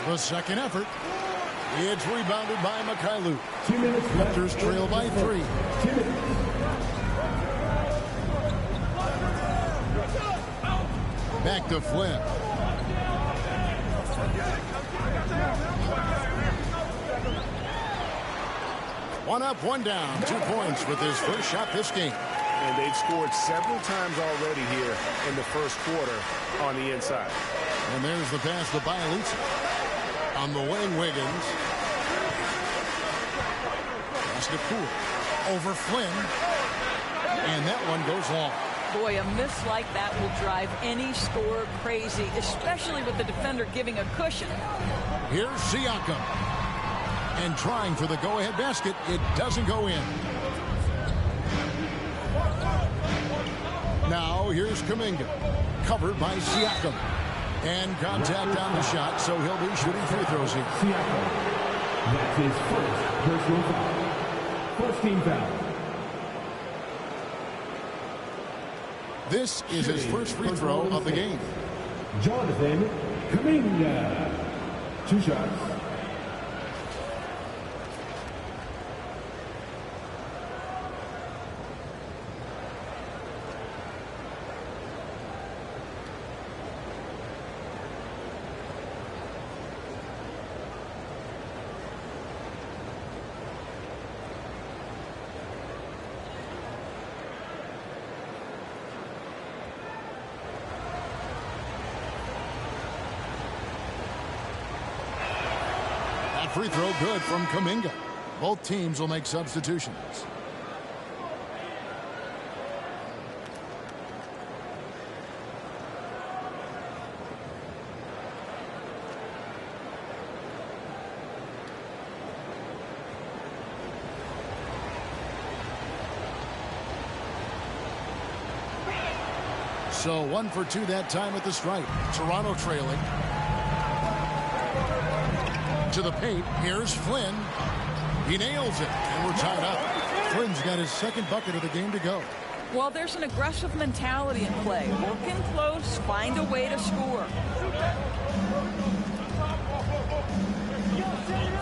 The second effort. It's rebounded by Mikhailuk. Raptors trail by 3. Back to Flynn. One up, one down. 2 points with his first shot this game. And they've scored several times already here in the first quarter on the inside. And there's the pass to Bielitsa. On the wing, Wiggins. Pass to Poole. Over Flynn. And that one goes long. Boy, a miss like that will drive any scorer crazy, especially with the defender giving a cushion. Here's Siakam. And trying for the go-ahead basket. It doesn't go in. Now here's Kuminga. Covered by Siakam. And contact on the shot, so he'll be shooting free throws here. Siakam. That's his first personal foul. First team foul. This is his first free throw of the game. Jonathan Kuminga. 2 shots. Free throw good from Kuminga. Both teams will make substitutions. So 1 for 2 that time at the stripe. Toronto trailing. To the paint. Here's Flynn. He nails it, and we're tied up. Flynn's got his second bucket of the game to go. Well, there's an aggressive mentality in play. Work in close, find a way to score.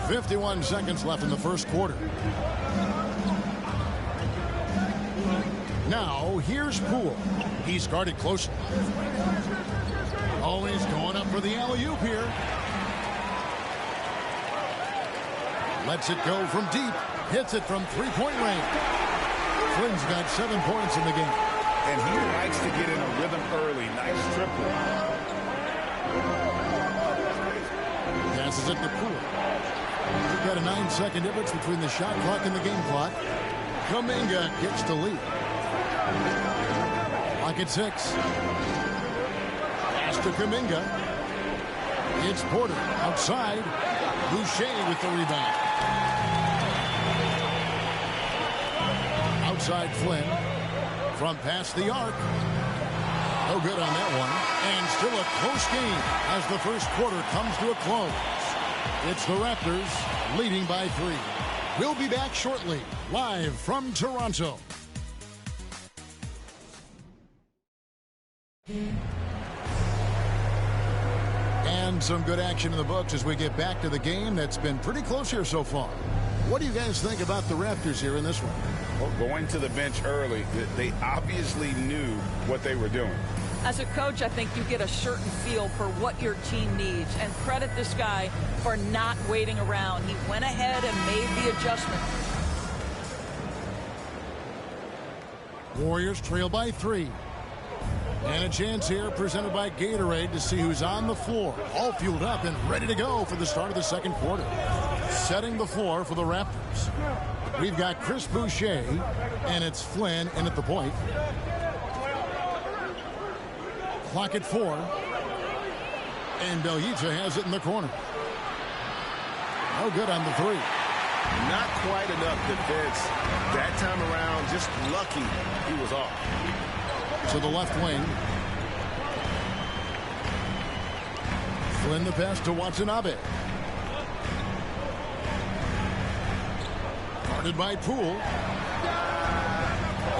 51 seconds left in the first quarter. Now, here's Poole. He's guarded closely. Oh, he's going up for the alley-oop here. Lets it go from deep. Hits it from 3-point range. Flynn's got 7 points in the game. And he likes to get in a rhythm early. Nice triple. Passes it to Poole. We've got a 9-second difference between the shot clock and the game clock. Kuminga gets the lead. Clock at 6. Pass to Kuminga. It's Porter outside. Boucher with the rebound. Outside Flynn. From past the arc. No good on that one. And still a close game as the first quarter comes to a close. It's the Raptors leading by 3. We'll be back shortly, live from Toronto. And some good action in the books as we get back to the game that's been pretty close here so far. What do you guys think about the Raptors here in this one? Well, going to the bench early, they obviously knew what they were doing. As a coach, I think you get a certain feel for what your team needs, and credit this guy for not waiting around. He went ahead and made the adjustment. Warriors trail by 3. And a chance here presented by Gatorade to see who's on the floor. All fueled up and ready to go for the start of the second quarter. Setting the floor for the Raptors. We've got Chris Boucher, and it's Flynn in at the point. Clock at 4. And Bielitsa has it in the corner. No good on the 3. Not quite enough defense that time around. Just lucky he was off. To the left wing. Flynn the pass to Watanabe. Guarded by Poole.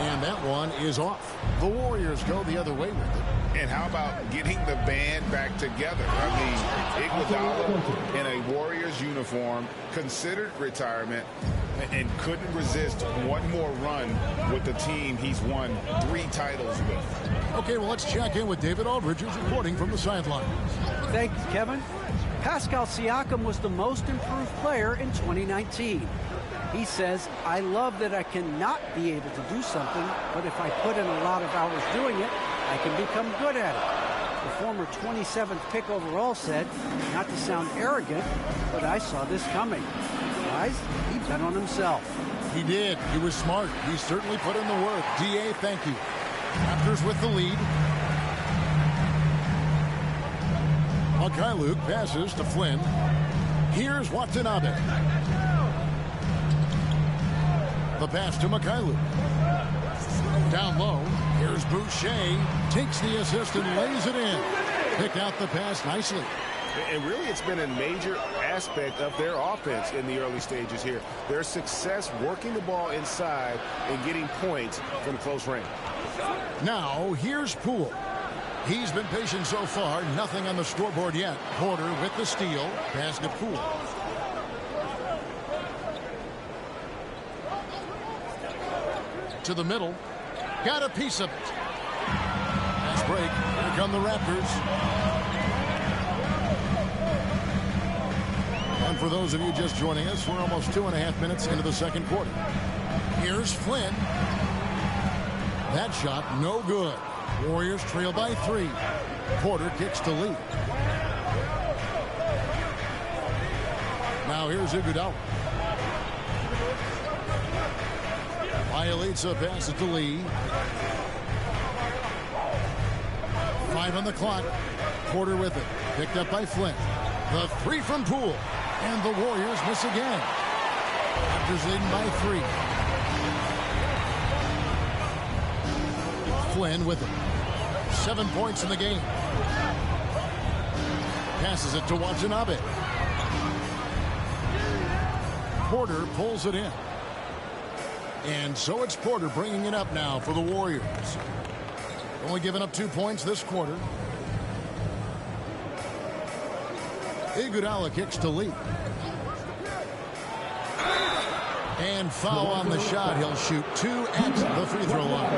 And that one is off. The Warriors go the other way with it. And how about getting the band back together? I mean, Iguodala in a Warriors uniform, considered retirement, and couldn't resist one more run with the team he's won 3 titles with. Okay, well, let's check in with David Aldridge, who's reporting from the sidelines. Thank you, Kevin. Pascal Siakam was the most improved player in 2019. He says, I love that I cannot be able to do something, but if I put in a lot of hours doing it, I can become good at it. The former 27th pick overall said, not to sound arrogant, but I saw this coming. Guys, he bet on himself. He did. He was smart. He certainly put in the work. D.A., thank you. Raptors with the lead. Mikhailuk passes to Flynn. Here's Watanabe. The pass to Mikhailuk. Down low. Here's Boucher. Takes the assist and lays it in. Picked out the pass nicely. And really, it's been a major aspect of their offense in the early stages here. Their success working the ball inside and getting points from close range. Now, here's Poole. He's been patient so far. Nothing on the scoreboard yet. Porter with the steal. Pass to Poole. To the middle. Got a piece of it. Fast break. Here come the Raptors. And for those of you just joining us, we're almost 2.5 minutes into the second quarter. Here's Flynn. That shot, no good. Warriors trail by 3. Porter kicks to Lee. Now here's Iguodala. Bielitsa passes to Lee. 5 on the clock. Porter with it. Picked up by Flynn. The 3 from Poole. And the Warriors miss again. Raptors leading by 3. Flynn with it. 7 points in the game. Passes it to Watanabe. Porter pulls it in. And so it's Porter bringing it up now for the Warriors. Only giving up 2 points this quarter. Iguodala kicks to Lee. And foul on the shot. He'll shoot 2 at the free throw line.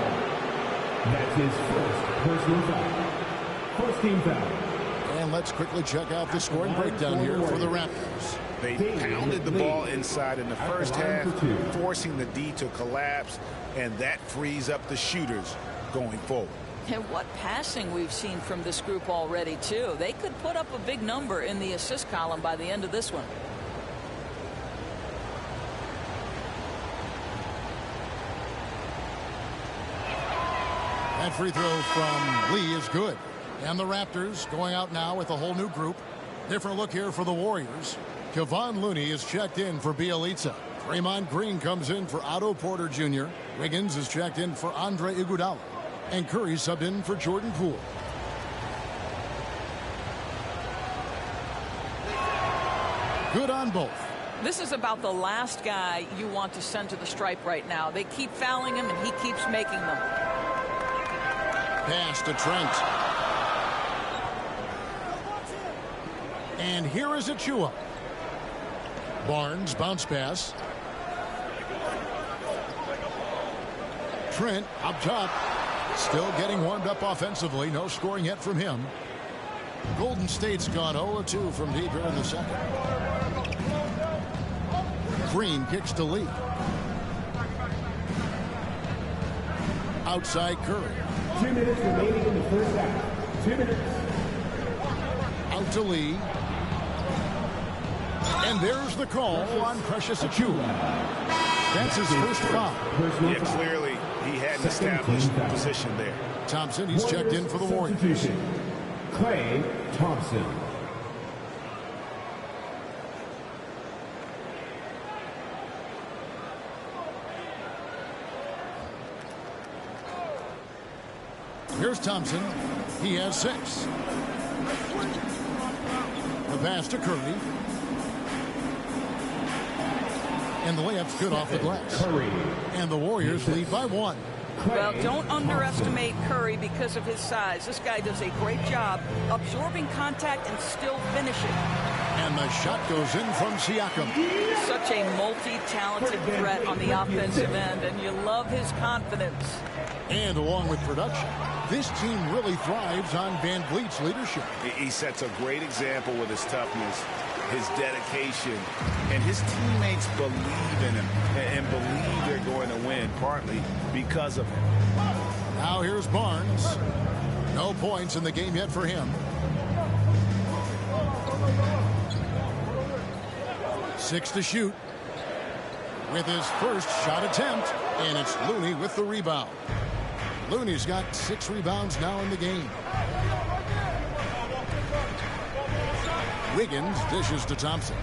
That's his first personal foul. First team foul. And let's quickly check out the scoring breakdown here for the Raptors. They pounded the ball inside in the first half, forcing the D to collapse, and that frees up the shooters going forward. And what passing we've seen from this group already, too. They could put up a big number in the assist column by the end of this one. That free throw from Lee is good. And the Raptors going out now with a whole new group. Different look here for the Warriors. Kevon Looney is checked in for Bielitsa. Draymond Green comes in for Otto Porter Jr. Wiggins is checked in for Andre Iguodala. And Curry subbed in for Jordan Poole. Good on both. This is about the last guy you want to send to the stripe right now. They keep fouling him, and he keeps making them. Pass to Trent. And here is Achua. Barnes, bounce pass. Trent up top. Still getting warmed up offensively. No scoring yet from him. Golden State's gone 0-2 from deep here in the second. Green kicks to Lee. Outside Curry. 2 minutes remaining in the first half. 2 minutes. Out to Lee. And there's the call on Precious Achua. That's his first foul. Yeah, clearly he had an established position there. Thompson, he's checked in for the Warriors. Klay Thompson. Here's Thompson. He has 6. pass to Curry. And the layup's good off the glass. And the Warriors lead by 1. Well, don't underestimate Curry because of his size. This guy does a great job absorbing contact and still finishing. And the shot goes in from Siakam. Such a multi-talented threat on the offensive end, and you love his confidence. And along with production, this team really thrives on Van Vliet's leadership. He sets a great example with his toughness, his dedication, and his teammates believe in him and believe they're going to win, partly because of him. Now here's Barnes. No points in the game yet for him. 6 to shoot. With his first shot attempt, and it's Looney with the rebound. Looney's got 6 rebounds now in the game. Wiggins dishes to Thompson.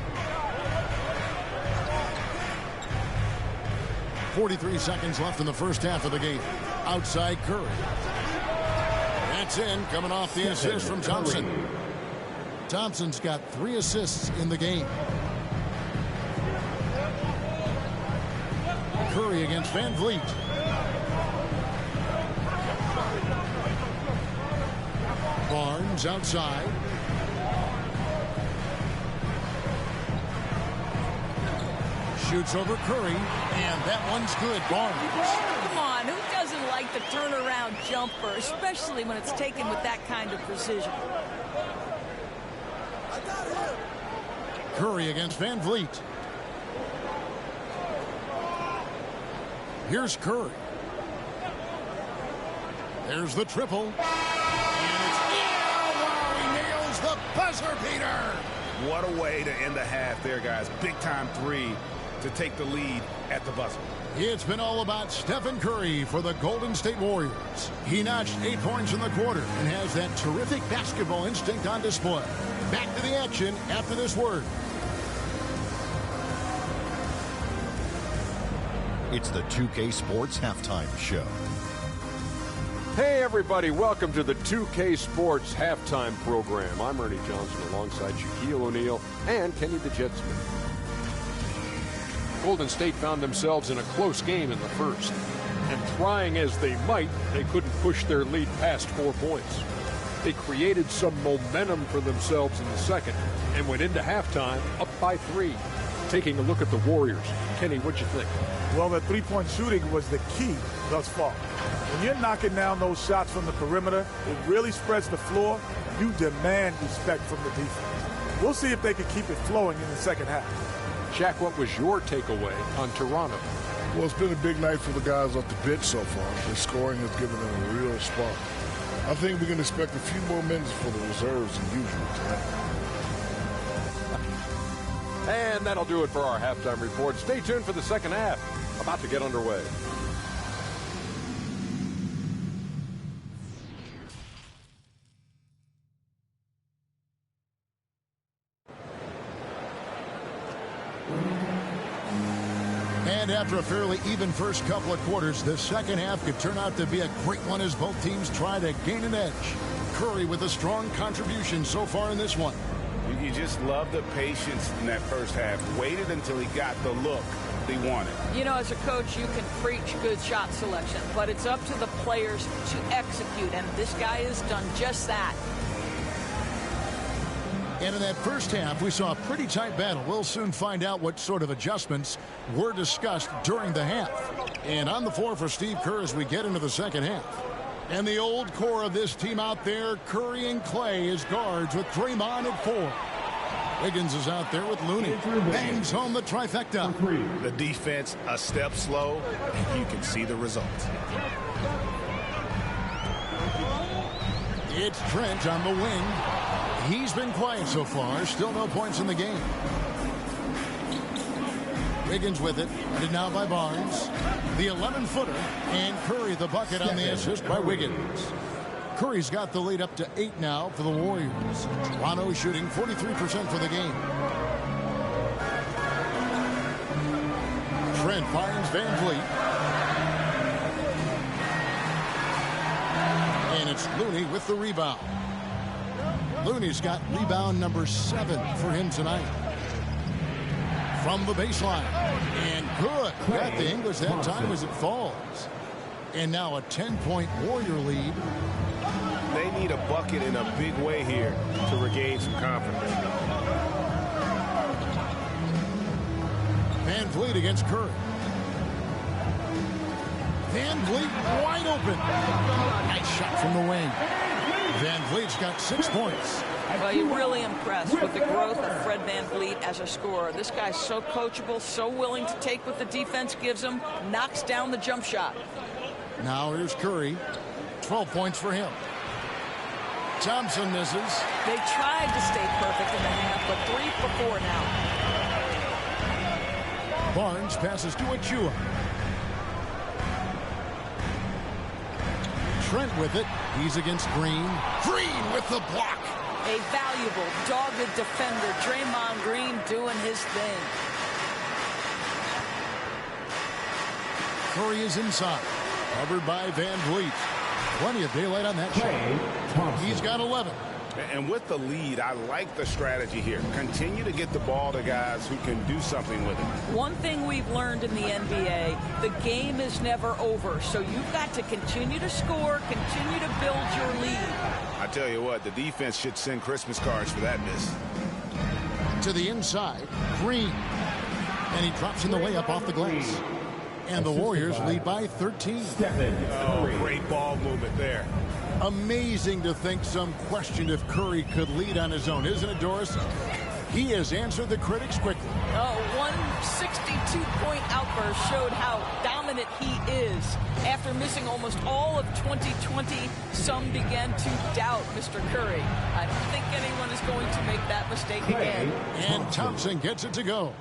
43 seconds left in the first half of the game. Outside Curry. That's in, coming off the assist from Thompson. Thompson's got 3 assists in the game. Curry against Van Vliet. Barnes outside. Shoots over Curry, and that one's good. Barnes. Come on, who doesn't like the turnaround jumper, especially when it's taken with that kind of precision? Curry against Van Vliet. Here's Curry. There's the triple. And it's in. Wow, he nails the buzzer beater. What a way to end the half there, guys. Big-time 3 to take the lead at the buzzer. It's been all about Stephen Curry for the Golden State Warriors. He notched 8 points in the quarter and has that terrific basketball instinct on display. Back to the action after this word. It's the 2K Sports Halftime Show. Hey, everybody. Welcome to the 2K Sports Halftime Program. I'm Ernie Johnson alongside Shaquille O'Neal and Kenny the Jet Smith. Golden State found themselves in a close game in the first. And trying as they might, they couldn't push their lead past 4 points. They created some momentum for themselves in the second and went into halftime up by 3. Taking a look at the Warriors. Kenny, what'd you think? Well, the three-point shooting was the key thus far. When you're knocking down those shots from the perimeter, it really spreads the floor. You demand respect from the defense. We'll see if they can keep it flowing in the second half. Shaq, what was your takeaway on Toronto? Well, it's been a big night for the guys off the bench so far. The scoring has given them a real spark. I think we can expect a few more minutes for the reserves than usual tonight. And that'll do it for our halftime report. Stay tuned for the second half. About to get underway. And after a fairly even first couple of quarters, the second half could turn out to be a great one as both teams try to gain an edge. Curry with a strong contribution so far in this one. You just love the patience in that first half. Waited until he got the look he wanted. You know, as a coach, you can preach good shot selection, but it's up to the players to execute, and this guy has done just that. And in that first half, we saw a pretty tight battle. We'll soon find out what sort of adjustments were discussed during the half. And on the floor for Steve Kerr as we get into the second half. And the old core of this team out there, Curry and Clay as guards with Draymond at 4. Wiggins is out there with Looney. Bangs home the trifecta. The defense a step slow, and you can see the result. It's Trent on the wing. He's been quiet so far. Still no points in the game. Wiggins with it. Headed now by Barnes. The 11-footer. And Curry the bucket on the assist by Wiggins. Curry's got the lead up to 8 now for the Warriors. Toronto shooting 43% for the game. Trent finds Van Vliet. And it's Looney with the rebound. Looney's got rebound number 7 for him tonight. From the baseline. And good. Got the English that time as it falls. And now a 10-point Warrior lead. They need a bucket in a big way here to regain some confidence. Van Vliet against Curry. Van Vliet wide open. Nice shot from the wing. Van Vliet's got 6 points. Well, you're really impressed with the growth of Fred Van Vliet as a scorer. This guy's so coachable, so willing to take what the defense gives him, knocks down the jump shot. Now here's Curry. 12 points for him. Thompson misses. They tried to stay perfect in the half, but 3 for 4 now. Barnes passes to Achua. Trent with it. He's against Green. Green with the block. A valuable, dogged defender. Draymond Green doing his thing. Curry is inside. Covered by Van Vliet. Plenty of daylight on that shot. He's got 11. And with the lead, I like the strategy here. Continue to get the ball to guys who can do something with it. One thing we've learned in the NBA, the game is never over. So you've got to continue to score, continue to build your lead. I tell you what, the defense should send Christmas cards for that miss. To the inside, Green. And he drops in the layup off the glass. And the Warriors lead by 13. Oh, great ball movement there. Amazing to think some questioned if Curry could lead on his own, isn't it, Doris? He has answered the critics quickly. One 62-point outburst showed how dominant he is. After missing almost all of 2020, some began to doubt Mr. Curry. I don't think anyone is going to make that mistake again. And Thompson gets it to go.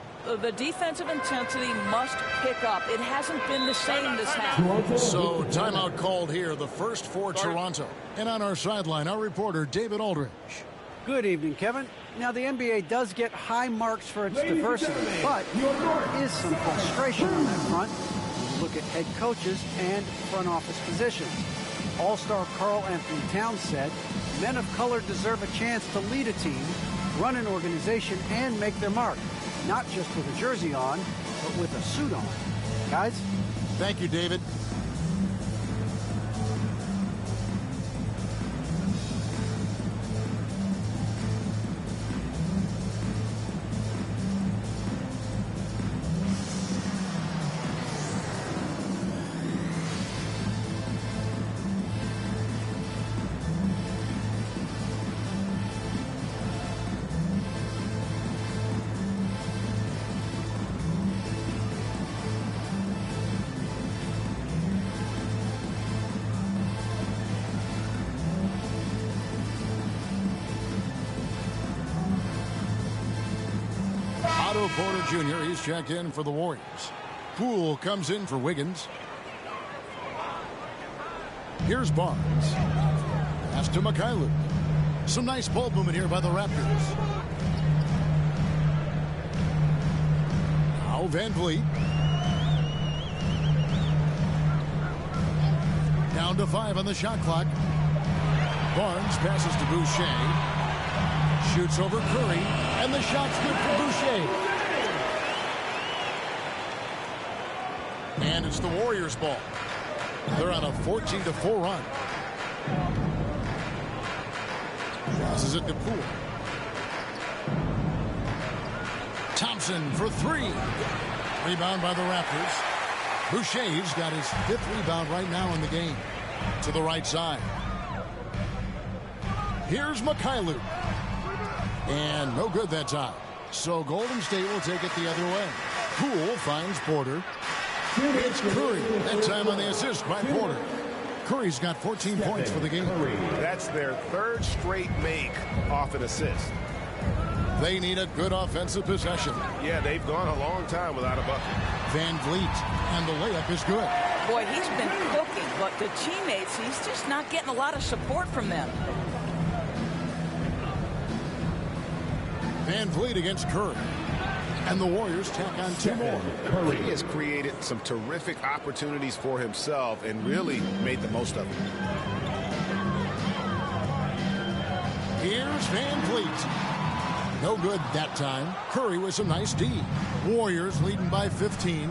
The defensive intensity must pick up. It hasn't been the same this half. So timeout called here, the first for Toronto. And on our sideline, our reporter David Aldridge. Good evening, Kevin. Now, the NBA does get high marks for its diversity, but there is some frustration on that front. Look at head coaches and front office positions. All-star Karl Anthony Towns said, men of color deserve a chance to lead a team, run an organization, and make their mark. Not just with a jersey on, but with a suit on. Guys? Thank you, David. Porter Jr. He's checked in for the Warriors. Poole comes in for Wiggins. Here's Barnes. Pass to Mikhailuk. Some nice ball movement here by the Raptors. Now Van Vliet. Down to 5 on the shot clock. Barnes passes to Boucher. Shoots over Curry. And the shot's good for Boucher. And it's the Warriors' ball. They're on a 14-4 run. Passes it to Poole. Thompson for 3. Rebound by the Raptors. Boucher's got his 5th rebound right now in the game. To the right side. Here's Mikhailuk. And no good that time. So Golden State will take it the other way. Poole finds Porter. It's Curry. That time on the assist by Porter. Curry's got 14 points for the game. That's their 3rd straight make off an assist. They need a good offensive possession. Yeah, they've gone a long time without a bucket. Van Vliet, and the layup is good. Boy, he's been cooking, but the teammates, he's just not getting a lot of support from them. Van Vliet against Curry. And the Warriors tack on 2 more. He has created some terrific opportunities for himself and really made the most of them. Here's Van Vliet. No good that time. Curry with some nice D. Warriors leading by 15.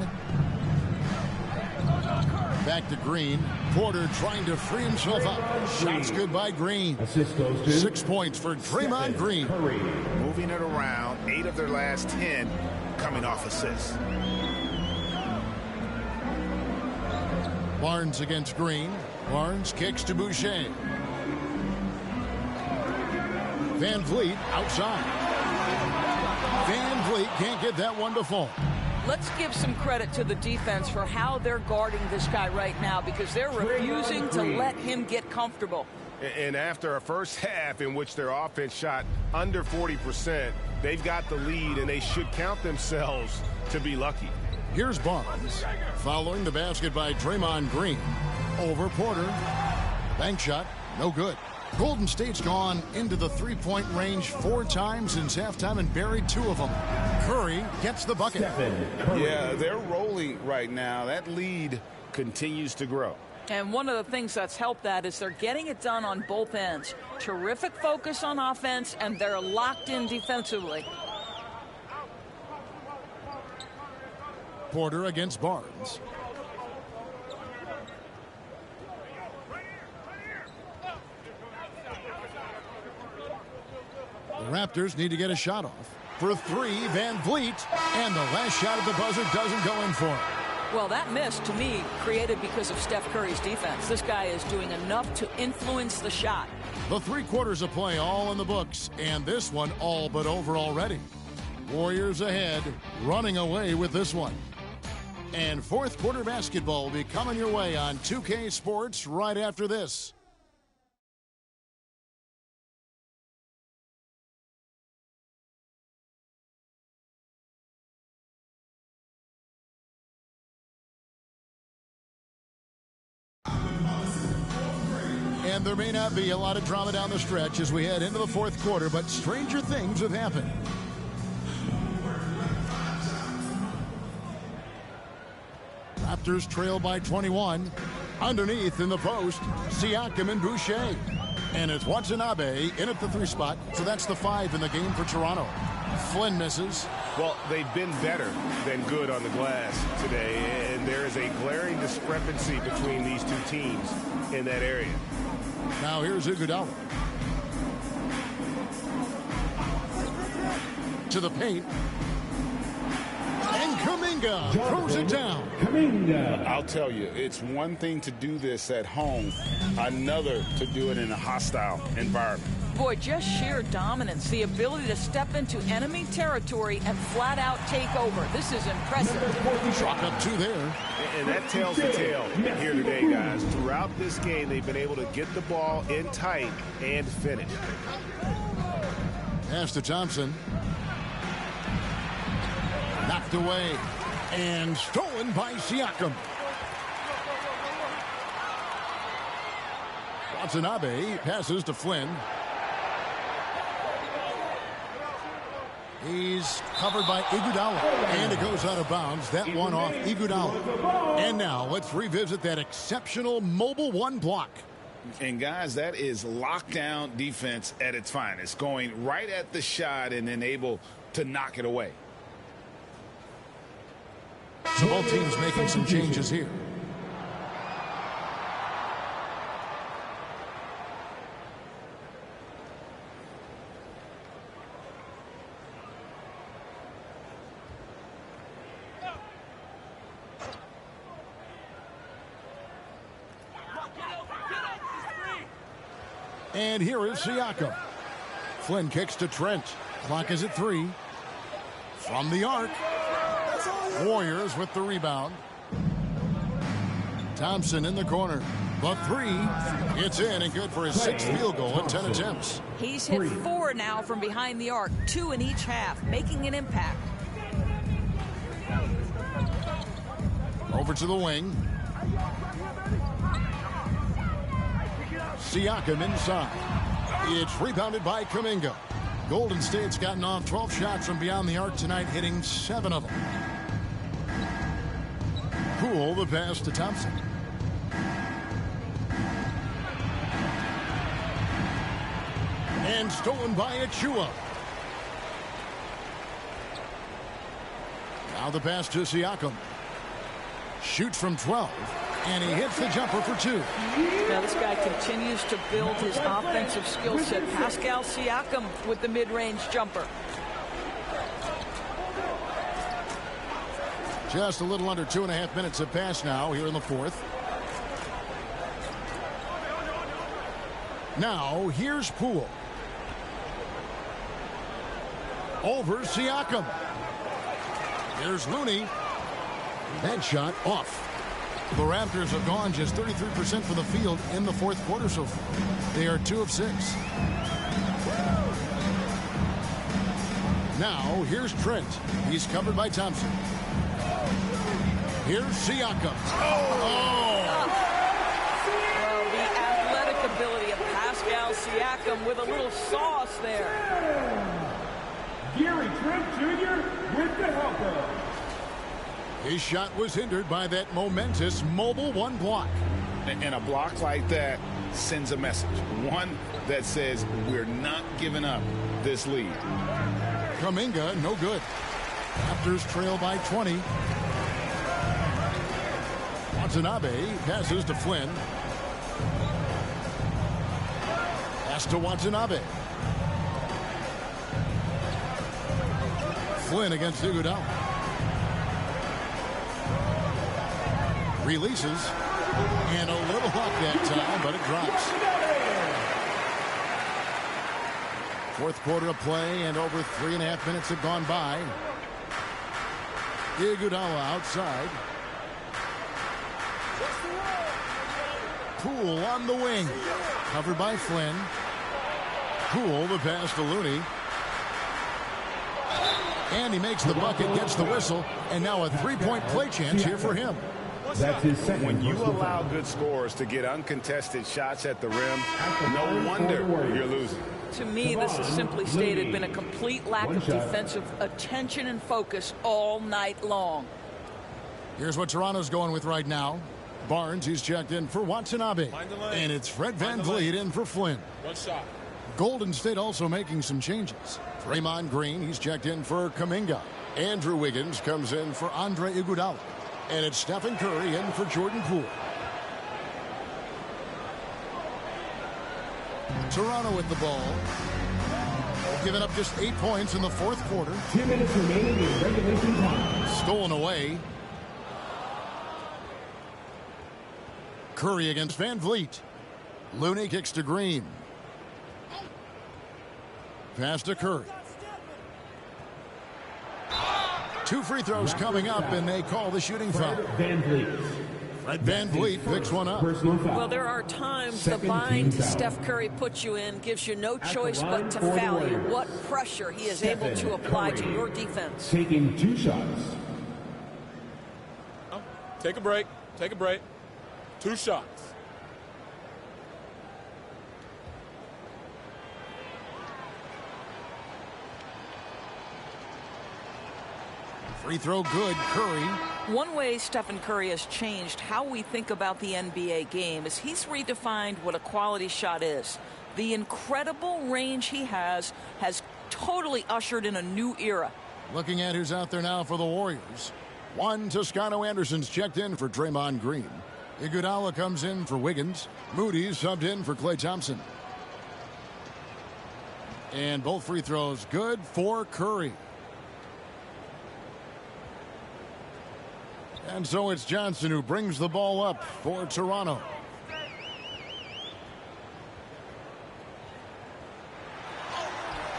Back to Green. Porter trying to free himself up. Shots good by Green. 6 points for Draymond Green. Moving it around, 8 of their last 10 coming off assists. Barnes against Green. Barnes kicks to Boucher. Van Vliet outside. Van Vliet can't get that one to fall. Let's give some credit to the defense for how they're guarding this guy right now, because they're refusing to let him get comfortable. And after a first half in which their offense shot under 40%, they've got the lead, and they should count themselves to be lucky. Here's Barnes. Following the basket by Draymond Green. Over Porter. Bank shot. No good. Golden State's gone into the three-point range 4 times since halftime and buried 2 of them. Curry gets the bucket. Yeah, they're rolling right now. That lead continues to grow. And one of the things that's helped that is they're getting it done on both ends. Terrific focus on offense, and they're locked in defensively. Porter against Barnes. The Raptors need to get a shot off. For 3, Van Vliet. And the last shot at the buzzer doesn't go in for it. Well, that miss, to me, created because of Steph Curry's defense. This guy is doing enough to influence the shot. The 3 quarters of play all in the books, and this one all but over already. Warriors ahead, running away with this one. And fourth quarter basketball will be coming your way on 2K Sports right after this. And there may not be a lot of drama down the stretch as we head into the fourth quarter, but stranger things have happened. Raptors trail by 21. Underneath in the post, Siakam and Boucher. And it's Watanabe in at the 3 spot, so that's the 5 in the game for Toronto. Flynn misses. Well, they've been better than good on the glass today, and there is a glaring discrepancy between these 2 teams in that area. Now here's Iguodala. To the paint. And Kuminga throws it down. I'll tell you, it's one thing to do this at home, another to do it in a hostile environment. Boy, just sheer dominance, the ability to step into enemy territory and flat out take over. This is impressive. Chalk up 2 there. And that tells the tale here today, guys. Throughout this game, they've been able to get the ball in tight and finish. Pass to Thompson. Knocked away and stolen by Siakam. Watanabe passes to Flynn. He's covered by Iguodala, and it goes out of bounds. That one off Iguodala. And now let's revisit that exceptional mobile 1 block. And guys, that is lockdown defense at its finest, going right at the shot and then able to knock it away. So both teams making some changes here. And here is Siakam. Flynn kicks to Trent. Clock is at 3. From the arc. Warriors with the rebound. Thompson in the corner. The 3. It's in and good for his 6th field goal in 10 attempts. He's hit 4 now from behind the arc, 2 in each half, making an impact. Over to the wing. Siakam inside. It's rebounded by Kuminga. Golden State's gotten off 12 shots from beyond the arc tonight, hitting 7 of them. Poole the pass to Thompson. And stolen by Achua. Now the pass to Siakam. Shoots from 12. And he hits the jumper for 2. Now this guy continues to build his offensive skill set. Pascal Siakam with the mid-range jumper. Just a little under 2.5 minutes have passed now here in the fourth. Now here's Poole. Over Siakam. There's Looney. That shot off. The Raptors have gone just 33% from the field in the fourth quarter so far. They are 2 of 6. Now here's Trent. He's covered by Thompson. Here's Siakam. Well, the athletic ability of Pascal Siakam with a little sauce there. Gary Trent Jr. with the helper. His shot was hindered by that momentous mobile 1 block. And a block like that sends a message. One that says we're not giving up this lead. Kuminga, no good. Raptors trail by 20. Watanabe passes to Flynn. Pass to Watanabe. Flynn against Iguodala. Releases. And a little luck that time, but it drops. Fourth quarter of play, and over 3.5 minutes have gone by. Iguodala outside. Poole on the wing. Covered by Flynn. Poole, the pass to Looney. And he makes the bucket, gets the whistle, and now a three-point play chance here for him. That's his second. When you allow good scorers to get uncontested shots at the rim, no wonder you're losing. To me, this has simply stated been a complete lack of defensive attention and focus all night long. Here's what Toronto's going with right now. Barnes, he's checked in for Watanabe. And it's Fred VanVleet in for Flynn. One shot. Golden State also making some changes. Draymond Green, he's checked in for Kuminga. Andrew Wiggins comes in for Andre Iguodala. And it's Stephen Curry in for Jordan Poole. Toronto with the ball. Giving up just 8 points in the fourth quarter. 2 minutes remaining in regulation time. Stolen away. Curry against VanVleet. Looney kicks to Green. Pass to Curry. 2 free throws coming up, and they call the shooting foul. Fred VanVleet picks one up. Well, there are times the bind Steph Curry puts you in gives you no choice but to foul you. What pressure he is able to apply to your defense. Taking 2 shots. Take a break. Take a break. 2 shots. Free throw good, Curry. One way Stephen Curry has changed how we think about the NBA game is he's redefined what a quality shot is. The incredible range he has totally ushered in a new era. Looking at who's out there now for the Warriors. One, Toscano Anderson's checked in for Draymond Green. Iguodala comes in for Wiggins. Moody's subbed in for Klay Thompson. And both free throws good for Curry. And so it's Johnson who brings the ball up for Toronto.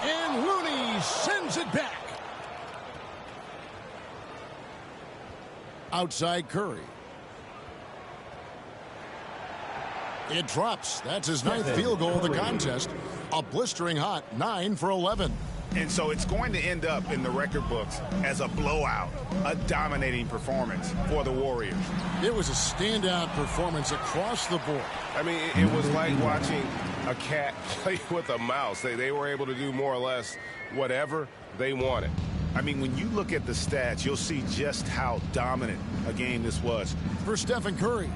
And Looney sends it back. Outside Curry. It drops. That's his 9th field goal of the contest. A blistering hot 9 for 11. And so it's going to end up in the record books as a blowout, a dominating performance for the Warriors. It was a standout performance across the board. I mean, it was like watching a cat play with a mouse. They were able to do more or less whatever they wanted. I mean, when you look at the stats, you'll see just how dominant a game this was. For Stephen Curry,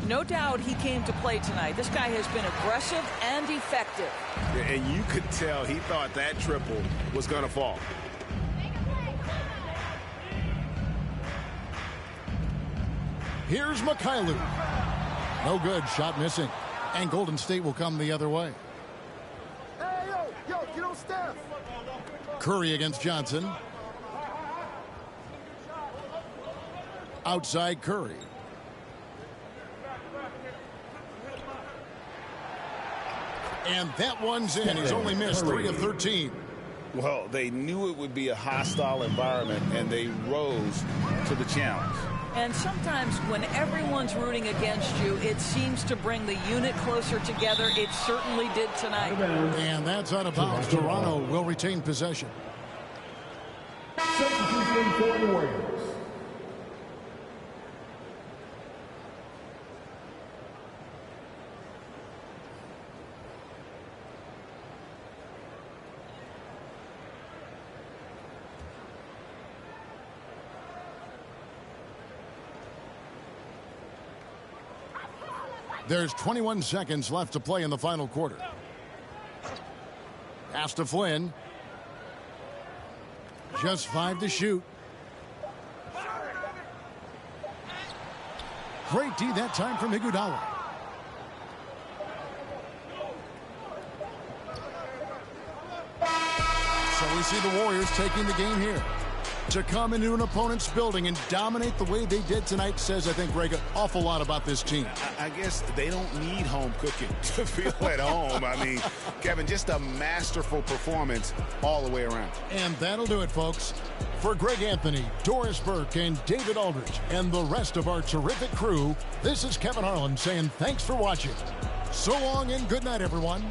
No doubt he came to play tonight. This guy has been aggressive and effective. And you could tell he thought that triple was going to fall. Here's Mikhailuk. No good. Shot missing. And Golden State will come the other way. Hey, yo, get on Steph. Curry against Johnson. Outside Curry. And that one's in. He's only missed 3 of 13. Well, they knew it would be a hostile environment, and they rose to the challenge. And sometimes when everyone's rooting against you, it seems to bring the unit closer together. It certainly did tonight. And that's out of bounds. Toronto will retain possession. Substitution for the Warriors. There's 21 seconds left to play in the final quarter. Pass to Flynn. Just 5 to shoot. Great D that time from Iguodala. So we see the Warriors taking the game here. To come into an opponent's building and dominate the way they did tonight says, I think, Greg, an awful lot about this team. I guess they don't need home cooking to feel at home. I mean, Kevin, just a masterful performance all the way around. And that'll do it, folks. For Greg Anthony, Doris Burke, and David Aldridge, and the rest of our terrific crew, this is Kevin Harlan saying thanks for watching. So long and good night, everyone.